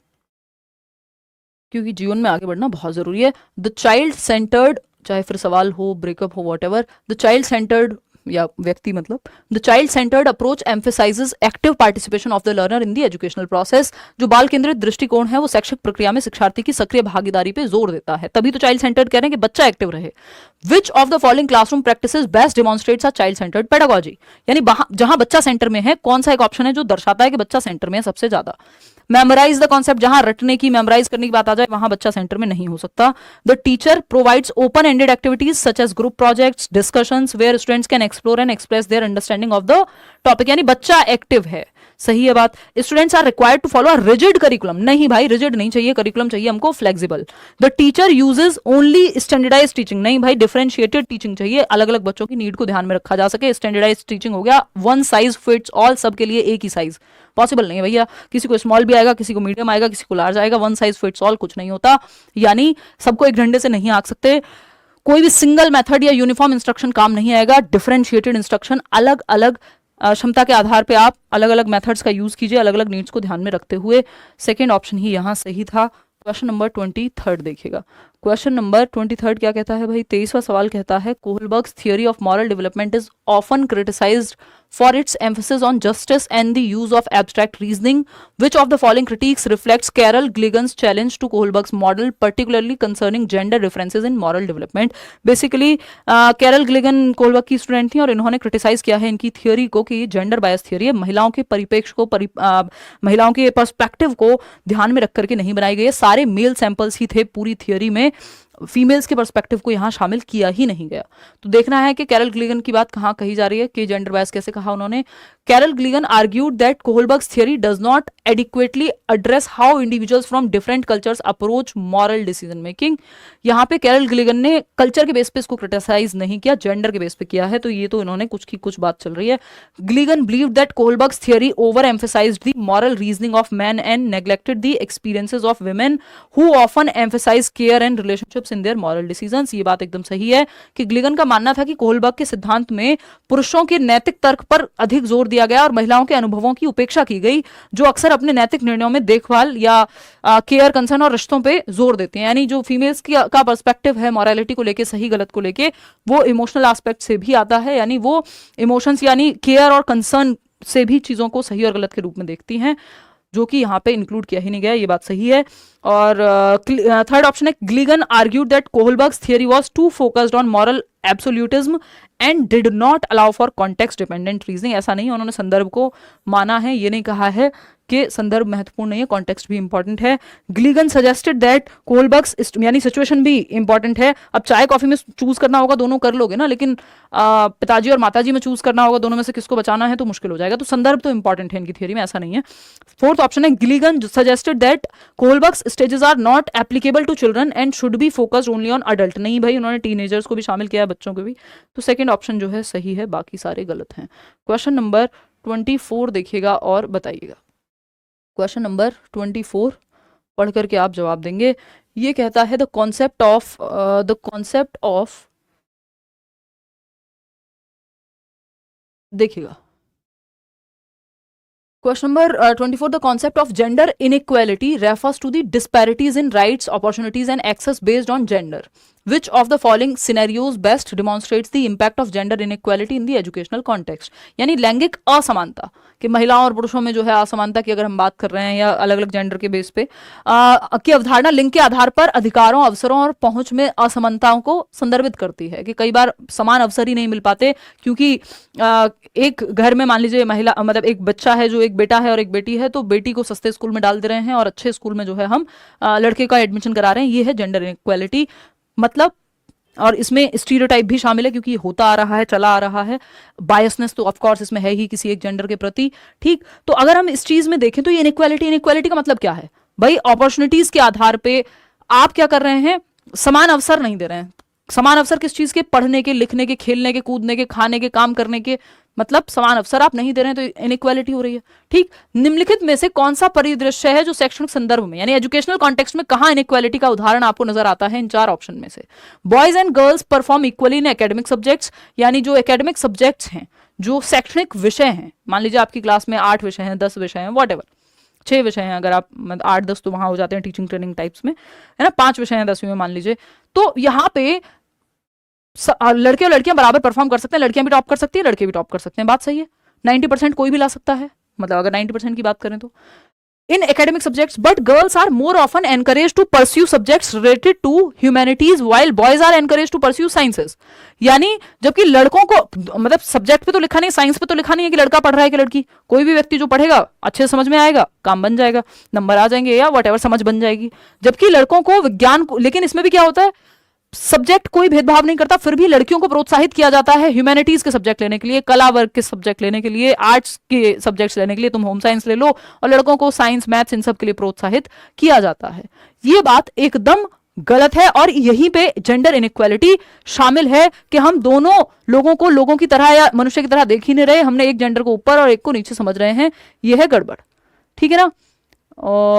क्योंकि जीवन में आगे बढ़ना बहुत जरूरी है। द चाइल्ड सेंटर्ड, चाहे फिर सवाल हो, ब्रेकअप हो, व्हाटएवर, द चाइल्ड सेंटर्ड या व्यक्ति मतलब, the child centred approach emphasises active participation of the learner in the educational process. जो बाल केंद्रित दृष्टिकोण है वो शैक्षिक प्रक्रिया में शिक्षार्थी की सक्रिय भागीदारी पे जोर देता है, तभी तो चाइल्ड सेंटर्ड कह रहे हैं कि बच्चा एक्टिव रहे। विच of the following classroom practices best demonstrates a child centred pedagogy, यानी जहां बच्चा सेंटर में है, कौन सा एक ऑप्शन है जो दर्शाता है कि बच्चा सेंटर में है सबसे ज्यादा। मेमोराइज द कॉन्सेप्ट, जहां रटने की, मेमोराइज करने की बात आ जाए वहां बच्चा सेंटर में नहीं हो सकता। The teacher provides open ended activities such as group projects, discussions where students can explore and express their understanding of the topic, यानी बच्चा एक्टिव है, सही है बात। Students are required to follow a rigid curriculum, नहीं भाई rigid नहीं चाहिए, करिकुलम चाहिए हमको flexible. The teacher uses only standardise teaching, नहीं भाई डिफरेंशिएटेड टीचिंग चाहिए, अलग अलग बच्चों की नीड को ध्यान में रखा जा सके। स्टैंडर्डाइज टीचिंग हो गया वन साइज फिट्स ऑल, सबके लिए एक ही साइज पॉसिबल नहीं है भैया, किसी को स्मॉल भी आएगा, किसी को मीडियम आएगा, किसी को लार्ज आएगा, वन साइज फिट्स ऑल कुछ नहीं होता, यानी सबको एक डंडे से नहीं आंक सकते। कोई भी सिंगल मेथड या यूनिफॉर्म इंस्ट्रक्शन काम नहीं आएगा, डिफरेंशिएटेड इंस्ट्रक्शन, अलग अलग क्षमता के आधार पे आप अलग अलग मेथड्स का यूज कीजिए, अलग अलग नीड्स को ध्यान में रखते हुए। सेकेंड ऑप्शन ही यहाँ सही था। क्वेश्चन नंबर 23 देखिएगा। क्वेश्चन नंबर 23 क्या कहता है भाई, 23वां सवाल कहता है, Kohlberg's theory of moral development is often criticised for its emphasis on justice and the use of abstract reasoning. Which of the following critiques reflects Carol Gilligan's challenge to Kohlberg's model, particularly concerning gender differences in moral development? Basically, Carol Gilligan Kohlberg की student थी और इन्होंने criticise किया है इनकी theory को कि gender bias theory है, महिलाओं के परिप्रेक्ष्य को महिलाओं के पर्सपेक्टिव को ध्यान में रख करके नहीं बनाई गई है। सारे मेल सैंपल्स ही थे पूरी थियोरी में, फीमेल्स के पर्सपेक्टिव को यहां शामिल किया ही नहीं गया। तो देखना है कि कैरल ग्लिगन की बात कहां कही जा रही है, कि जेंडर बायस कैसे कहा उन्होंने। Carol Gilligan argued that Kohlberg's theory does not adequately address how individuals from different cultures approach moral decision making. यहां पे कैरल ग्लिगन ने कल्चर के बेस पे इसको क्रिटिसाइज नहीं किया, जेंडर के बेस पे किया है, तो ये तो इन्होंने कुछ की कुछ बात चल रही है। Gilligan believed that Kohlberg's theory overemphasised the moral reasoning of man and neglected the experiences of women who often emphasise care and relationship relationships in their moral decisions. ये बात एकदम सही है कि ग्लिगन का मानना था कि कोहलबर्ग के सिद्धांत में पुरुषों के नैतिक तर्क पर अधिक जोर दिया गया और महिलाओं के अनुभवों की उपेक्षा की गई, जो अक्सर अपने नैतिक निर्णयों में देखभाल या केयर, कंसर्न और रिश्तों पे जोर देती हैं। यानी जो फीमेल्स का पर्सपेक्टिव है मॉरलिटी को लेके, सही गलत को लेके, वो इमोशनल एस्पेक्ट से भी आता है, यानी वो इमोशंस यानी केयर और कंसर्न से भी चीजों को सही और गलत के रूप में देखती हैं, जो कि यहाँ पे इंक्लूड किया ही नहीं गया। ये बात सही है। और थर्ड ऑप्शन है, Gilligan argued that Kohlberg's theory was too focused on moral absolutism and did not allow for context dependent reasoning. ऐसा नहीं है, उन्होंने संदर्भ को माना है, ये नहीं कहा है कि संदर्भ महत्वपूर्ण नहीं है, कॉन्टेक्स्ट भी इंपॉर्टेंट है। ग्लिगन सजेस्टेड दैट कोहलबर्ग्स यानी सिचुएशन भी इंपॉर्टेंट है। अब चाय कॉफी में चूज करना होगा, दोनों कर लोगे ना, लेकिन पिताजी और माताजी में चूज करना होगा, दोनों में से किसको बचाना है तो मुश्किल हो जाएगा। तो संदर्भ तो इंपॉर्टेंट है इनकी थियरी में, ऐसा नहीं है। फोर्थ ऑप्शन है, Gilligan suggested that Kohlberg's stages are not applicable to children and should be focused only on adult. नहीं भाई, उन्होंने टीनेजर्स को भी शामिल किया है, बच्चों को भी। तो सेकंड ऑप्शन जो है सही है, बाकी सारे गलत हैं। क्वेश्चन नंबर 24 देखिएगा और बताइएगा। क्वेश्चन नंबर 24 पढ़ करके आप जवाब देंगे। ये कहता है द कॉन्सेप्ट ऑफ देखिएगा question number 24, the concept of gender inequality refers to the disparities in rights, opportunities and access based on gender. Which of the following scenarios best demonstrates the impact of gender inequality in the educational context? यानी लैंगिक असमानता, कि महिलाओं और पुरुषों में जो है असमानता की अगर हम बात कर रहे हैं, या अलग अलग जेंडर के बेस पे की अवधारणा लिंग के आधार पर अधिकारों, अवसरों और पहुंच में असमानताओं को संदर्भित करती है। कि कई बार समान अवसर ही नहीं मिल पाते, क्योंकि एक घर में मान लीजिए महिला, मतलब एक बच्चा है जो एक बेटा है और एक बेटी है, तो बेटी को सस्ते स्कूल में डाल दे रहे हैं और अच्छे स्कूल में जो है हम लड़के का एडमिशन करा रहे हैं। ये है जेंडर इनइक्वालिटी। मतलब, और इसमें स्टीरियोटाइप भी शामिल है, क्योंकि होता आ रहा है, चला आ रहा है। बायसनेस तो ऑफ कोर्स इसमें है ही किसी एक जेंडर के प्रति। ठीक, तो अगर हम इस चीज में देखें तो ये इनइक्वालिटी का मतलब क्या है भाई? अपॉर्चुनिटीज के आधार पे आप क्या कर रहे हैं? समान अवसर नहीं दे रहे हैं। समान अवसर किस चीज के? पढ़ने के, लिखने के, खेलने के, कूदने के, खाने के, काम करने के, मतलब समान अवसर आप नहीं दे रहे हैं, तो इनइक्वालिटी हो रही है। ठीक, निम्नलिखित में से कौन सा परिदृश्य है जो शैक्षणिक संदर्भ में यानी एजुकेशनल कॉन्टेक्स्ट में कहां इनइक्वालिटी का उदाहरण आपको नजर आता है इन चार ऑप्शन में से? Boys and girls perform equally in academic subjects, यानी जो एकेडमिक सब्जेक्ट्स हैं, जो शैक्षणिक विषय हैं, मान लीजिए आपकी क्लास में 8 विषय हैं, 10 विषय हैं, वॉट 6 विषय हैं, अगर आप 8-10 तो वहां हो जाते हैं टीचिंग ट्रेनिंग टाइप्स में, है ना। 5 विषय हैं 10वीं में मान लीजिए, तो यहाँ पे लड़के और लड़कियां बराबर परफॉर्म कर सकते हैं। लड़कियां भी टॉप कर सकती है, लड़के भी टॉप कर सकते हैं, बात सही है। 90% कोई भी ला सकता है, मतलब अगर 90% की बात करें तो in academic subjects, but girls are more often encourage to pursue subjects related to humanities while boys are encourage to pursue sciences. यानी जबकि लड़कों को, मतलब सब्जेक्ट पे तो लिखा नहीं, साइंस पे तो लिखा नहीं है कि लड़का पढ़ रहा है कि लड़की। कोई भी व्यक्ति जो पढ़ेगा अच्छे समझ में आएगा, काम बन जाएगा, नंबर आ जाएंगे या वट एवर, समझ बन जाएगी। जबकि लड़कों को विज्ञान को, लेकिन इसमें भी क्या होता है, सब्जेक्ट कोई भेदभाव नहीं करता, फिर भी लड़कियों को प्रोत्साहित किया जाता है ह्यूमैनिटीज के सब्जेक्ट लेने के लिए, कला वर्ग के सब्जेक्ट लेने के लिए, आर्ट्स के सब्जेक्ट्स लेने के लिए, तुम होम साइंस ले लो, और लड़कों को साइंस, मैथ्स, इन सब के लिए प्रोत्साहित किया जाता है। ये बात एकदम गलत है, और यहीं पे जेंडर इनइक्वालिटी शामिल है कि हम दोनों लोगों को लोगों की तरह या मनुष्य की तरह देख ही नहीं रहे, हमने एक जेंडर को ऊपर और एक को नीचे समझ रहे हैं। यह है गड़बड़, ठीक है ना। और